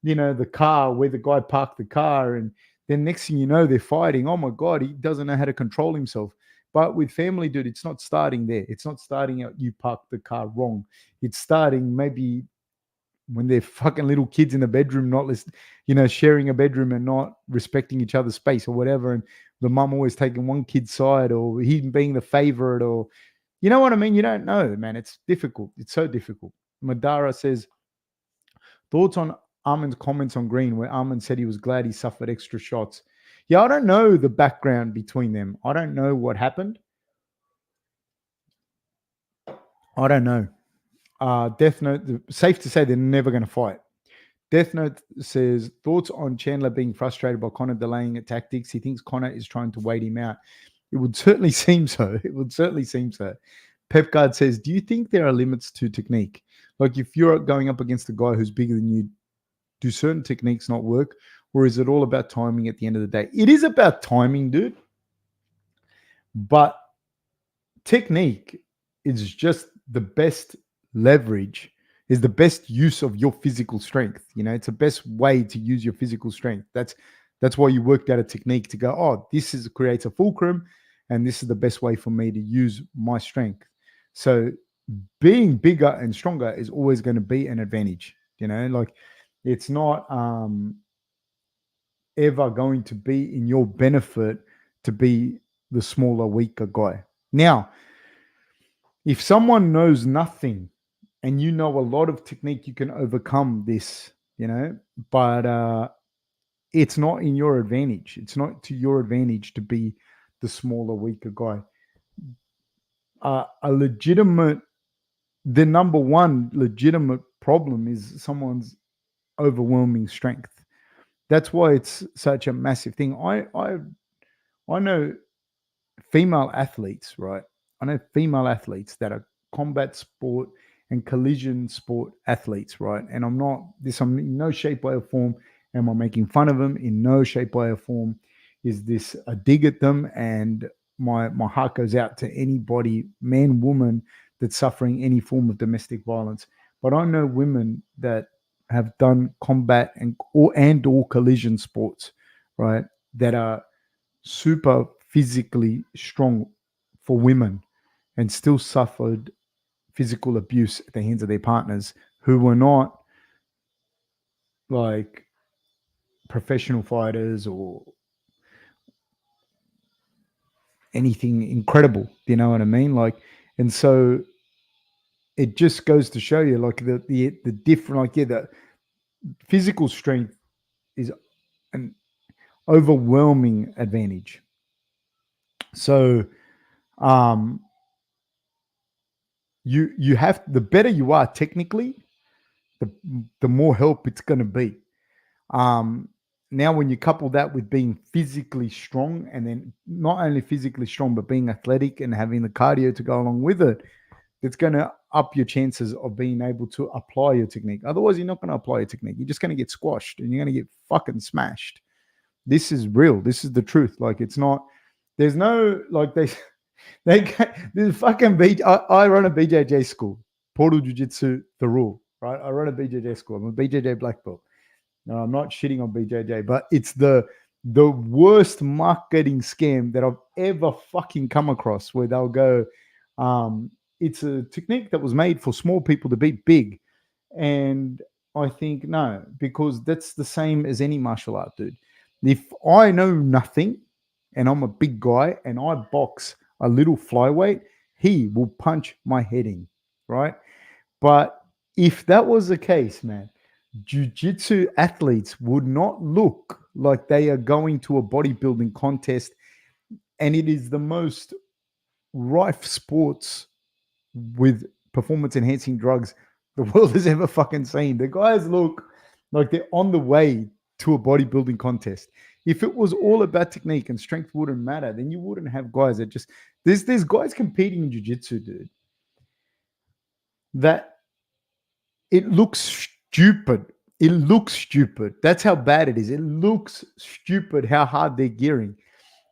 the car, where the guy parked the car. And then next thing you know, they're fighting. Oh my God, he doesn't know how to control himself. But with family, dude, it's not starting there. It's not starting out you parked the car wrong. It's starting maybe when they're fucking little kids in the bedroom, not sharing a bedroom and not respecting each other's space or whatever. And the mum always taking one kid's side, or he being the favorite, or you know what I mean? You don't know, man. It's difficult. It's so difficult. Madara says, thoughts on Armin's comments on Green, where Armin said he was glad he suffered extra shots. Yeah, I don't know the background between them. I don't know what happened. I don't know. Death Note, safe to say they're never going to fight. Death Note says, thoughts on Chandler being frustrated by Connor delaying at tactics. He thinks Connor is trying to wait him out. It would certainly seem so. It would certainly seem so. Pepguard says, do you think there are limits to technique? Like if you're going up against a guy who's bigger than you, do certain techniques not work? Or is it all about timing at the end of the day? It is about timing, dude. But technique is just the best leverage, is the best use of your physical strength. It's the best way to use your physical strength. That's why you worked out a technique to go, oh, this creates a fulcrum, and this is the best way for me to use my strength. So being bigger and stronger is always going to be an advantage. Like it's not ever going to be in your benefit to be the smaller, weaker guy. Now, if someone knows nothing and you know a lot of technique, you can overcome this, but it's not in your advantage. It's not to your advantage to be the smaller, weaker guy. The number one legitimate problem is someone's overwhelming strength. That's why it's such a massive thing. I know female athletes, right? I know female athletes that are combat sport and collision sport athletes, right? And I'm in no shape, way, or form am I making fun of them. In no shape, way, or form is this a dig at them. And my heart goes out to anybody, man, woman, that's suffering any form of domestic violence. But I know women that have done combat or collision sports, right, that are super physically strong for women and still suffered physical abuse at the hands of their partners who were not like professional fighters or anything incredible. You know what I mean? Like, and so it just goes to show you like the different, like, yeah, the physical strength is an overwhelming advantage. So you have, the better you are technically, the more help it's going to be. Now when you couple that with being physically strong, and then not only physically strong but being athletic and having the cardio to go along with it, it's going to up your chances of being able to apply your technique. Otherwise, you're not going to apply your technique. You're just going to get squashed and you're going to get fucking smashed. This is real. This is the truth. Like, it's not, there's no, like, this fucking I run a BJJ school, Portal Jiu-Jitsu, the rule, right? I run a BJJ school. I'm a BJJ black belt. No, I'm not shitting on BJJ, but it's the worst marketing scam that I've ever fucking come across, where they'll go, it's a technique that was made for small people to beat big. And I think, no, because that's the same as any martial art, dude. If I know nothing and I'm a big guy and I box a little flyweight, he will punch my head in, right? But if that was the case, man, jiu-jitsu athletes would not look like they are going to a bodybuilding contest, and it is the most rife sports with performance-enhancing drugs the world has ever fucking seen. The guys look like they're on the way to a bodybuilding contest. If it was all about technique and strength wouldn't matter, then you wouldn't have guys that just... There's guys competing in jiu-jitsu, dude, that it looks stupid. It looks stupid. That's how bad it is. It looks stupid how hard they're gearing.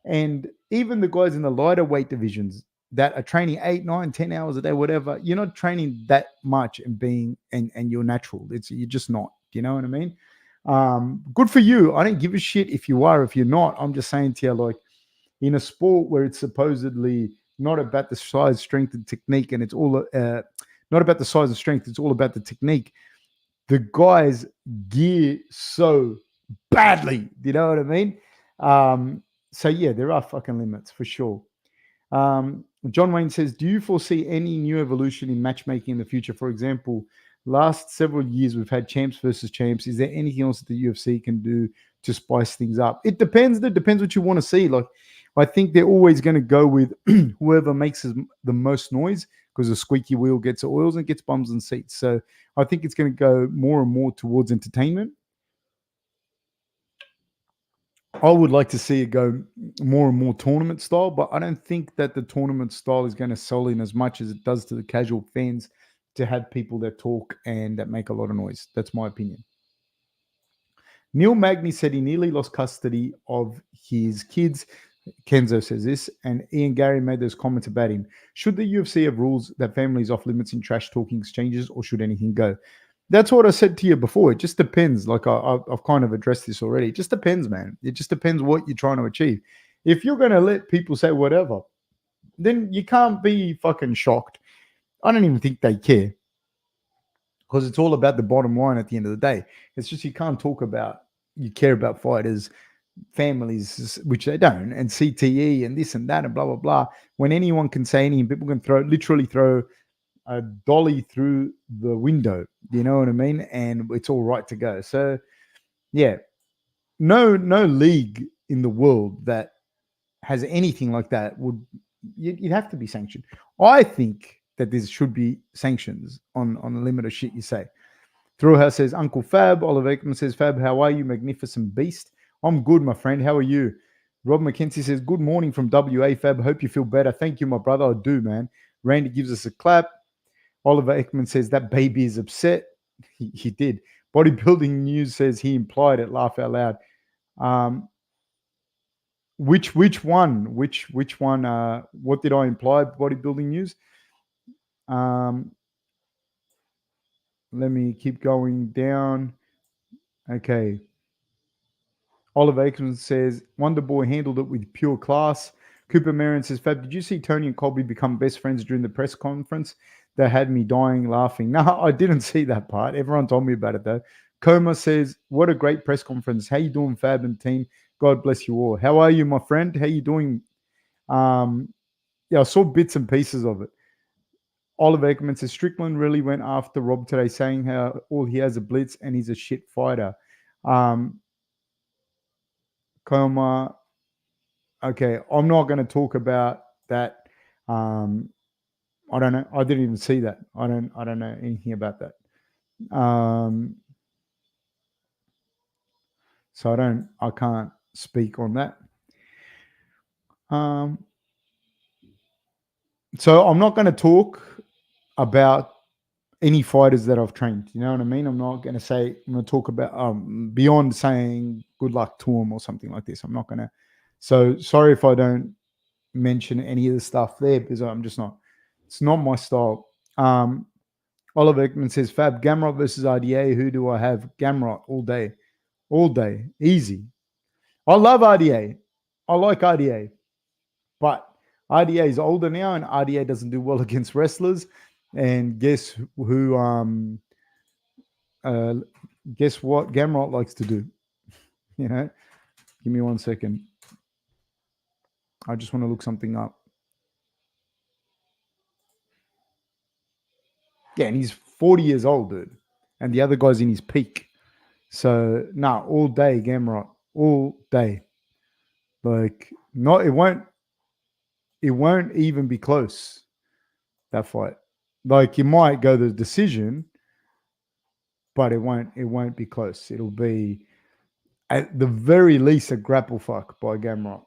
And even the guys in the lighter weight divisions that are training 8, 9, 10 hours a day, whatever, you're not training that much and and you're natural. You're just not. Do you know what I mean? Good for you. I don't give a shit if you are, if you're not. I'm just saying to you, like, in a sport where it's supposedly not about the size, strength, and technique, and it's all not about the size and strength, it's all about the technique. The guys gear so badly. Do you know what I mean? So yeah, there are fucking limits for sure. John Wayne says, do you foresee any new evolution in matchmaking in the future? For example, last several years we've had champs versus champs. Is there anything else that the UFC can do to spice things up? It depends. It depends what you want to see. Like, I think they're always going to go with whoever makes the most noise, because a squeaky wheel gets oils and gets bums and seats. So I think it's going to go more and more towards entertainment. I would like to see it go more and more tournament style, but I don't think that the tournament style is going to sell in as much as it does to the casual fans to have people that talk and that make a lot of noise. That's my opinion. Neil Magny said he nearly lost custody of his kids. Kenzo says this, and Ian Garry made those comments about him. Should the UFC have rules that families off limits in trash talking exchanges, or should anything go? That's what I said to you before. It just depends. Like I've kind of addressed this already. It just depends, man. It just depends what you're trying to achieve. If you're going to let people say whatever, then you can't be fucking shocked. I don't even think they care, because it's all about the bottom line at the end of the day. It's just you can't talk about you care about fighters, families, which they don't, and CTE and this and that and blah blah blah. When anyone can say anything, people can literally throw a dolly through the window. You know what I mean? And it's all right to go. So yeah, no league in the world that has anything like that you'd have to be sanctioned. I think that there should be sanctions on the limit of shit you say. Thruha says, Uncle Fab. Oliver Ekman says, Fab, how are you, magnificent beast? I'm good, my friend. How are you? Rob McKenzie says, good morning from WA, Fab. Hope you feel better. Thank you, my brother. I do, man. Randy gives us a clap. Oliver Ekman says, that baby is upset. He did. Bodybuilding News says he implied it. Laugh out loud. Which one? Which one? What did I imply? Bodybuilding News. Let me keep going down. Okay. Oliver Aikman says, Wonder Boy handled it with pure class. Cooper Marion says, Fab, did you see Tony and Colby become best friends during the press conference? That had me dying laughing. No, I didn't see that part. Everyone told me about it, though. Coma says, what a great press conference. How you doing, Fab and team? God bless you all. How are you, my friend? How you doing? Yeah, I saw bits and pieces of it. Oliver Ekman says, Strickland really went after Rob today, saying how all he has a blitz and he's a shit fighter. Coma, okay, I'm not going to talk about that. I don't know. I didn't even see that. I don't know anything about that. So I can't speak on that. So I'm not going to talk about any fighters that I've trained. You know what I mean? I'm not going to say, I'm going to talk about beyond saying good luck to them or something like this. I'm not going to. So sorry if I don't mention any of the stuff there, because I'm just not. It's not my style. Oliver Ekman says, Fab, Gamrot versus RDA. Who do I have? Gamrot all day. All day. Easy. I love RDA. I like RDA. But RDA is older now, and RDA doesn't do well against wrestlers. And guess who? Guess what Gamrot likes to do? You know? Give me 1 second. I just want to look something up. Yeah, and he's 40 years old, dude. And the other guy's in his peak. So, all day, Gamrot. All day. Like, it won't even be close, that fight. Like, you might go the decision, but it won't be close. It'll be, at the very least, a grapple fuck by Gamrot.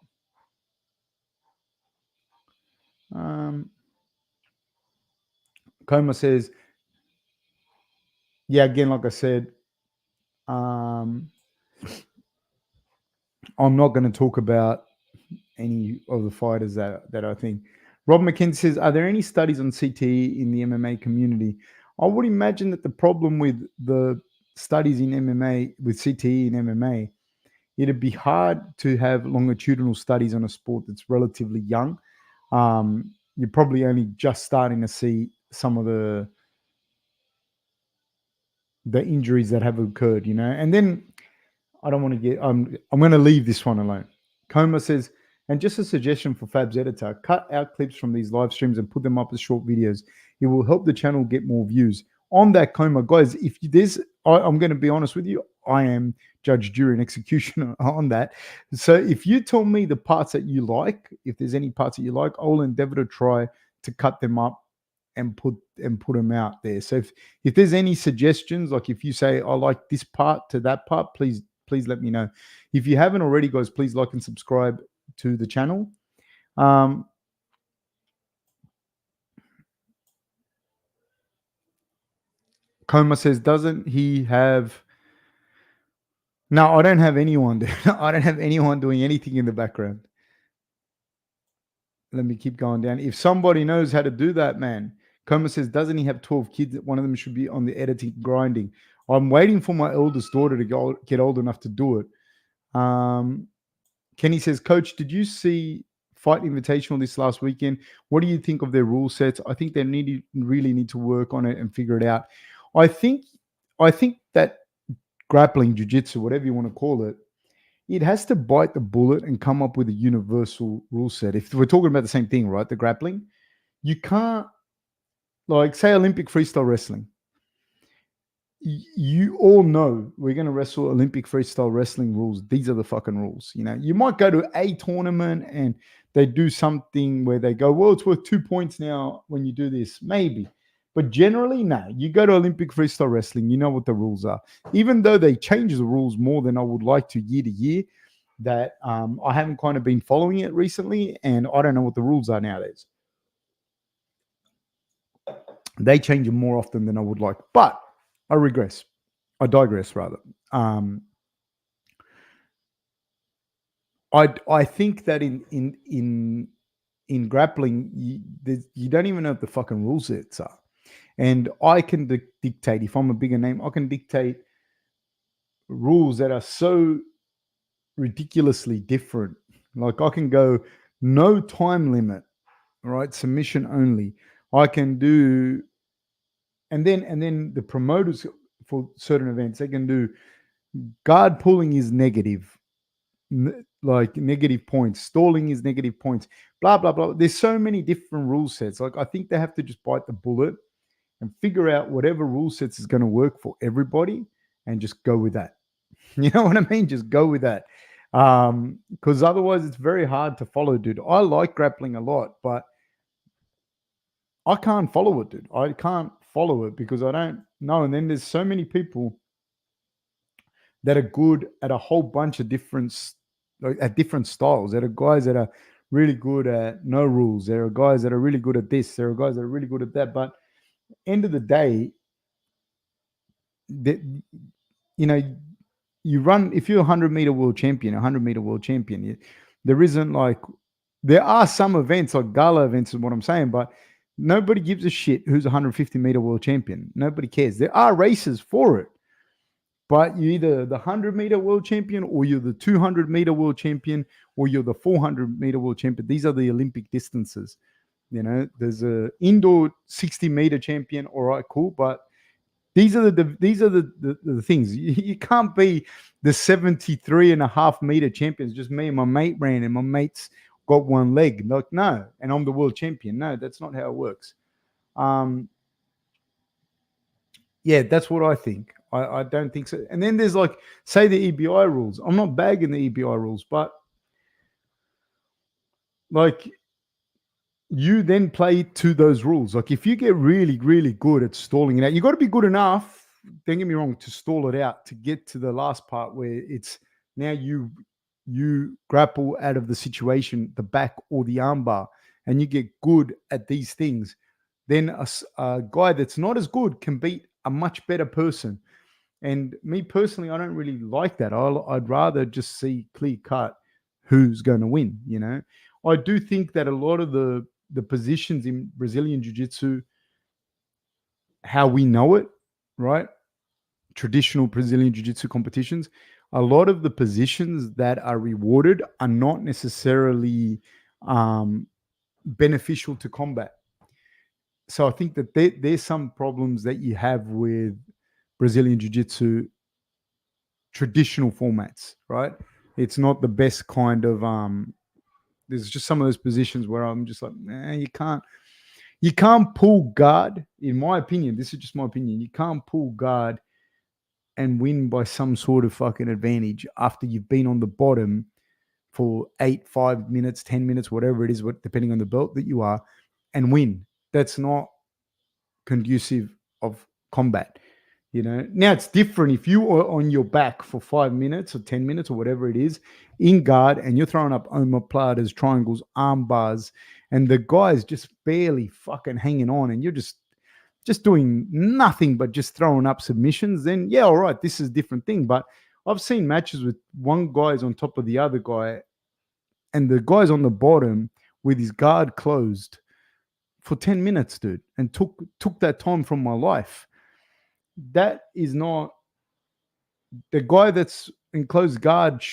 Coma says, yeah, again, like I said, I'm not going to talk about any of the fighters that I think. Rob McKenzie says, are there any studies on CTE in the MMA community? I would imagine that the problem with the studies in MMA, with CTE in MMA, it'd be hard to have longitudinal studies on a sport that's relatively young. You're probably only just starting to see some of the injuries that have occurred, and then I don't want to get. I'm going to leave this one alone. Coma says, and just a suggestion for Fab's editor: cut out clips from these live streams and put them up as short videos. It will help the channel get more views. On that, Coma, guys, if there's, I'm going to be honest with you, I am judge, jury, and executioner on that. So if you tell me the parts that you like, if there's any parts that you like, I'll endeavor to try to cut them up and put them out there. So if there's any suggestions, like if you say I like this part to that part, please let me know. If you haven't already, guys, please like and subscribe to the channel. Coma says, doesn't he have... No, I don't have anyone. I don't have anyone doing anything in the background. Let me keep going down. If somebody knows how to do that, man. Coma says, doesn't he have 12 kids? One of them should be on the editing grinding. I'm waiting for my eldest daughter to get old enough to do it. Kenny says, Coach, did you see Fight Invitational this last weekend? What do you think of their rule sets? I think they really need to work on it and figure it out. I think that grappling, jiu-jitsu, whatever you want to call it, it has to bite the bullet and come up with a universal rule set. If we're talking about the same thing, right, the grappling, you can't, like, say Olympic freestyle wrestling. You all know we're going to wrestle Olympic freestyle wrestling rules. These are the fucking rules. You might go to a tournament and they do something where they go, well, it's worth 2 points now when you do this. Maybe. But generally, no. You go to Olympic freestyle wrestling, you know what the rules are. Even though they change the rules more than I would like to year, that I haven't kind of been following it recently, and I don't know what the rules are nowadays. They change them more often than I would like. But I digress rather. I think that in grappling, you don't even know what the fucking rule sets are. And I can dictate, if I'm a bigger name, I can dictate rules that are so ridiculously different. Like I can go no time limit, right? Submission only. I can do, and then the promoters for certain events, they can do guard pulling is negative, like negative points. Stalling is negative points. Blah blah blah. There's so many different rule sets. Like I think they have to just bite the bullet and figure out whatever rule sets is going to work for everybody and just go with that. You know what I mean? Just go with that. Because otherwise it's very hard to follow, dude. I like grappling a lot, but I can't follow it, dude. I can't follow it because I don't know. And then there's so many people that are good at a whole bunch of different styles. There are guys that are really good at no rules. There are guys that are really good at this. There are guys that are really good at that. But end of the day, you run, if you're a 100-meter world champion, there isn't like, there are some events like gala events is what I'm saying, but nobody gives a shit who's a 150-meter world champion. Nobody cares. There are races for it, but you're either the 100-meter world champion or you're the 200-meter world champion or you're the 400-meter world champion. These are the Olympic distances. There's a indoor 60-meter champion. All right, cool. But these are the things. You can't be the 73.5-meter champions. Just me and my mate ran, and my mate's got one leg. Like, no, and I'm the world champion. No, that's not how it works. Yeah, that's what I think. I don't think so. And then there's like, say the EBI rules. I'm not bagging the EBI rules, but like, you then play to those rules. Like if you get really, really good at stalling it out, you got to be good enough, don't get me wrong, to stall it out, to get to the last part where it's now you grapple out of the situation, the back or the armbar, and you get good at these things. Then a guy that's not as good can beat a much better person. And me personally, I don't really like that. I'd rather just see clear cut who's going to win. You know, I do think that a lot of the positions in Brazilian Jiu-Jitsu, how we know it, right? Traditional Brazilian Jiu-Jitsu competitions, a lot of the positions that are rewarded are not necessarily beneficial to combat. So I think that there's some problems that you have with Brazilian Jiu-Jitsu traditional formats, right? It's not the best kind of there's just some of those positions where I'm just like, you can't pull guard, in my opinion. This is just my opinion. You can't pull guard and win by some sort of fucking advantage after you've been on the bottom for 8, 5 minutes, 10 minutes, whatever it is, depending on the belt that you are, and win. That's not conducive of combat. You know, now it's different if you are on your back for 5 minutes or 10 minutes or whatever it is in guard and you're throwing up omoplatas, triangles, arm bars, and the guy's just barely fucking hanging on and you're just doing nothing but just throwing up submissions, then yeah, all right, this is a different thing. But I've seen matches with one guy's on top of the other guy and the guy's on the bottom with his guard closed for 10 minutes, dude, and took that time from my life. That is not the guy that's in closed guard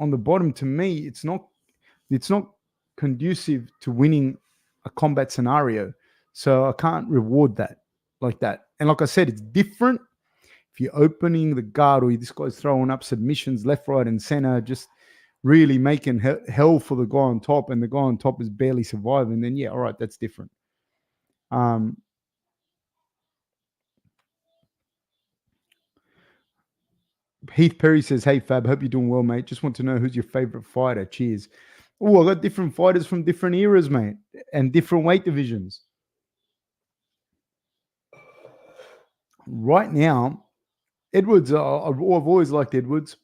on the bottom. To me, it's not conducive to winning a combat scenario. So I can't reward that like that. And like I said, it's different if you're opening the guard or this guy's throwing up submissions left, right, and center, just really making hell for the guy on top, and the guy on top is barely surviving. Then yeah, all right, that's different. Heath Perry says, "Hey Fab, hope you're doing well, mate. Just want to know who's your favorite fighter. Cheers." Oh, I got different fighters from different eras, mate, and different weight divisions. Right now, Edwards, I've always liked Edwards.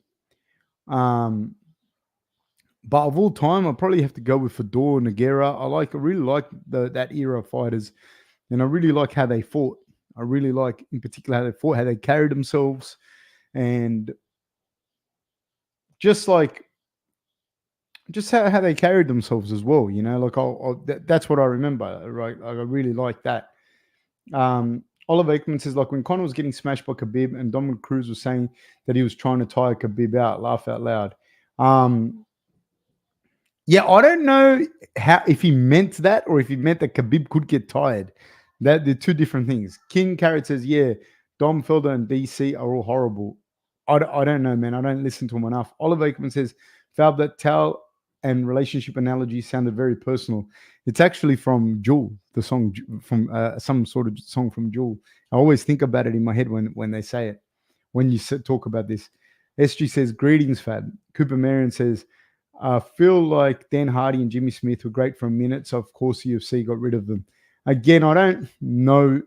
But of all time, I probably have to go with Fedor, Nogueira. I really like that era of fighters, and I really like how they fought. I really like, in particular, how they fought, how they carried themselves, and just how they carried themselves as well. You know, like that's what I remember. Right, I really like that. Oliver Aikman says, like when Conor was getting smashed by Khabib and Dominic Cruz was saying that he was trying to tire Khabib out, laugh out loud. Yeah, I don't know if he meant that or if he meant that Khabib could get tired. That they're two different things. King Carrot says, yeah, Dom Felder and DC are all horrible. I don't know, man. I don't listen to him enough. Oliver Aikman says, Fab, that towel and relationship analogy sounded very personal. It's actually from Jewel, the song from some sort of song from Jewel. I always think about it in my head when they say it, when you talk about this. SG says, greetings, Fab. Cooper Marion says, I feel like Dan Hardy and Jimmy Smith were great for a minute, so of course UFC got rid of them. Again, I don't know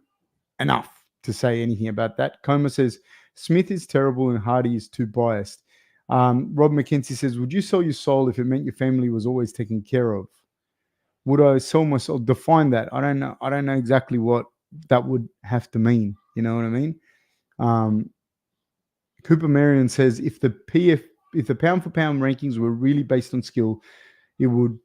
enough to say anything about that. Coma says, Smith is terrible and Hardy is too biased. Rob McKenzie says, would you sell your soul if it meant your family was always taken care of? Would I sell my soul? Define that. I don't know. I don't know exactly what that would have to mean. You know what I mean? Cooper Marion says, if the pound for pound rankings were really based on skill, it would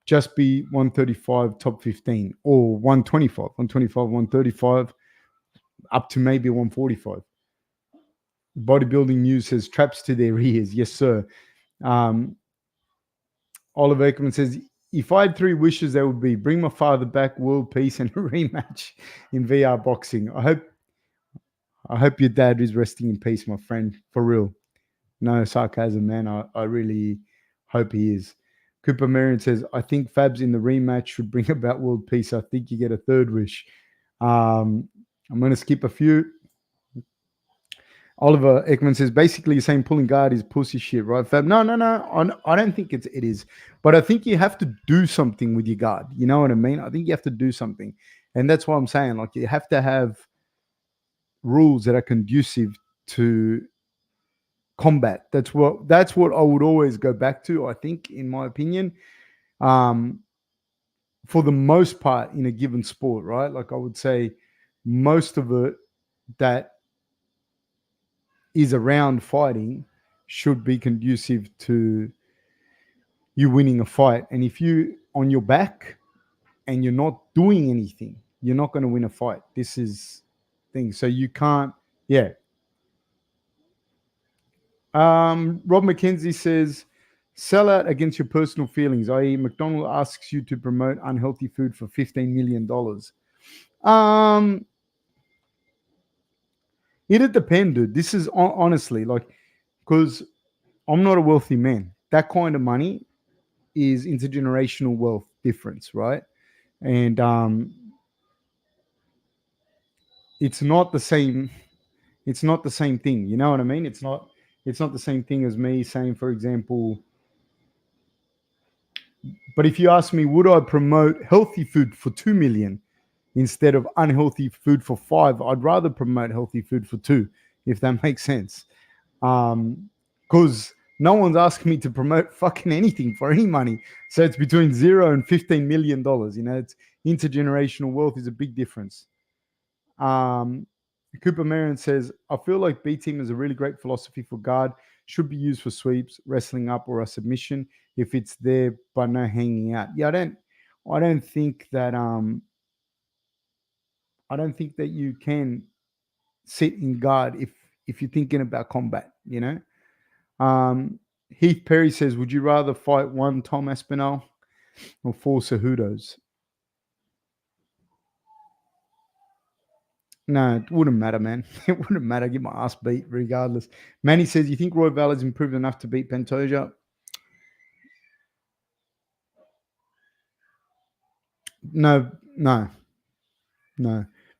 just be 135 top 15 or 125, 135, up to maybe 145. Bodybuilding News says, traps to their ears. Yes, sir. Oliver Ekman says, if I had 3 wishes, they would be bring my father back, world peace, and a rematch in VR boxing. I hope your dad is resting in peace, my friend. For real. No sarcasm, man. I really hope he is. Cooper Marion says, I think Fabs in the rematch should bring about world peace. I think you get a 3rd wish. I'm going to skip a few. Oliver Ekman says, basically you're saying pulling guard is pussy shit, right, Fab? No. I don't think it is. But I think you have to do something with your guard. You know what I mean? I think you have to do something. And that's what I'm saying. Like, you have to have rules that are conducive to combat. That's what I would always go back to, I think, in my opinion. For the most part in a given sport, right? Like, I would say most of it that is around fighting should be conducive to you winning a fight. And if you on your back and you're not doing anything, you're not going to win a fight. This is thing. So you can't, yeah. Rob McKenzie says, sell out against your personal feelings, i.e. McDonald asks you to promote unhealthy food for $15 million. It'd depend, dude. This is honestly like, because I'm not a wealthy man. That kind of money is intergenerational wealth difference, right? And it's not the same. It's not the same thing. You know what I mean? It's not the same thing as me saying, for example, but if you ask me, would I promote healthy food for 2 million instead of unhealthy food for 5? I'd rather promote healthy food for 2, if that makes sense. Because no one's asking me to promote fucking anything for any money. So it's between $0 and $15 million. You know, it's intergenerational wealth is a big difference. Cooper Marion says, I feel like B team is a really great philosophy for guard. Should be used for sweeps, wrestling up, or a submission if it's there, but no hanging out. Yeah, I don't think that you can sit in guard if you're thinking about combat, you know. Heath Perry says, would you rather fight 1 Tom Aspinall or 4 Cejudos? No, it wouldn't matter, man. It wouldn't matter. I get my ass beat regardless. Manny says, you think Roy Vallard's improved enough to beat Pantoja? No.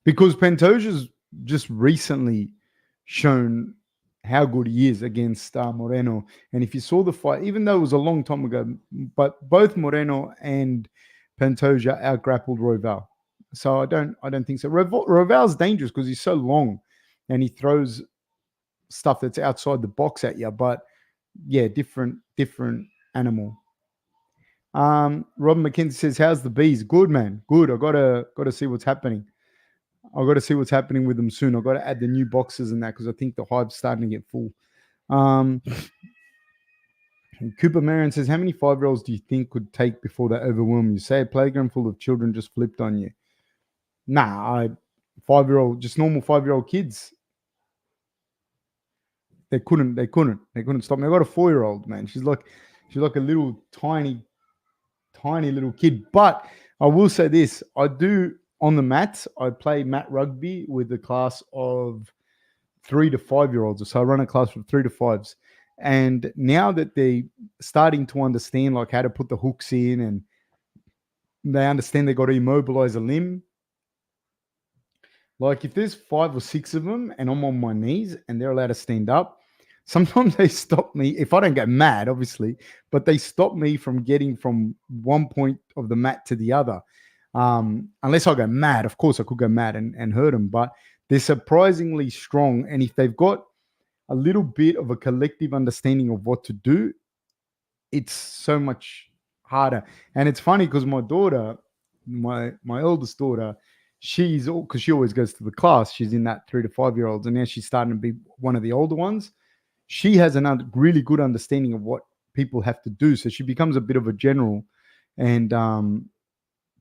Because Pantoja's just recently shown how good he is against Moreno. And if you saw the fight, even though it was a long time ago, but both Moreno and Pantoja out-grappled Royval. So I don't think so. Royval's dangerous because he's so long and he throws stuff that's outside the box at you. But yeah, different animal. Robin McKenzie says, how's the bees? Good, man. Good. I gotta see what's happening. I got to see what's happening with them soon. I got to add the new boxes and that because I think the hive's starting to get full. Cooper Marion says, how many 5-year-olds do you think could take before they overwhelm you? Say a playground full of children just flipped on you. Nah, 5-year-old, just normal 5-year-old kids. They couldn't stop me. I got a 4-year-old, man. She's like a little tiny little kid. But I will say this, I do on the mats, I play mat rugby with a class of 3 to 5-year-olds. So I run a class from 3 to 5s. And now that they're starting to understand like how to put the hooks in and they understand they got to immobilize a limb. Like if there's 5 or 6 of them and I'm on my knees and they're allowed to stand up, sometimes they stop me, if I don't get mad, obviously, but they stop me from getting from one point of the mat to the other. Unless I go mad. Of course, I could go mad and hurt them, but they're surprisingly strong. And if they've got a little bit of a collective understanding of what to do, it's so much harder. And it's funny because my daughter, my eldest daughter, because she always goes to the class, she's in that 3 to 5-year-olds, and now she's starting to be one of the older ones. She has a really good understanding of what people have to do. So she becomes a bit of a general, and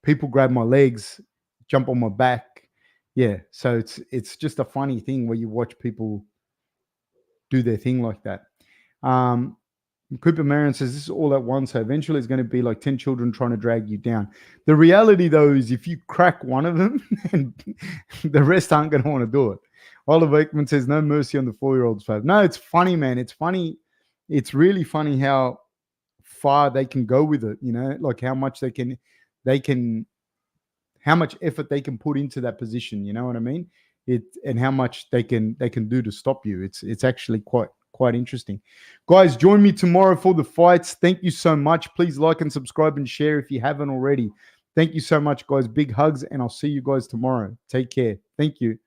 people grab my legs, jump on my back. Yeah. So it's just a funny thing where you watch people do their thing like that. Cooper Marion says this is all at once. So eventually it's going to be like 10 children trying to drag you down. The reality though is if you crack one of them, and the rest aren't going to want to do it. Oliver Aikman says no mercy on the 4-year-olds. No, it's funny, man. It's funny. It's really funny how far they can go with it. You know, like how much how much effort they can put into that position. You know what I mean? And how much they can do to stop you. It's actually quite interesting. Guys, join me tomorrow for the fights. Thank you so much. Please like and subscribe and share if you haven't already. Thank you so much, guys. Big hugs, and I'll see you guys tomorrow. Take care. Thank you.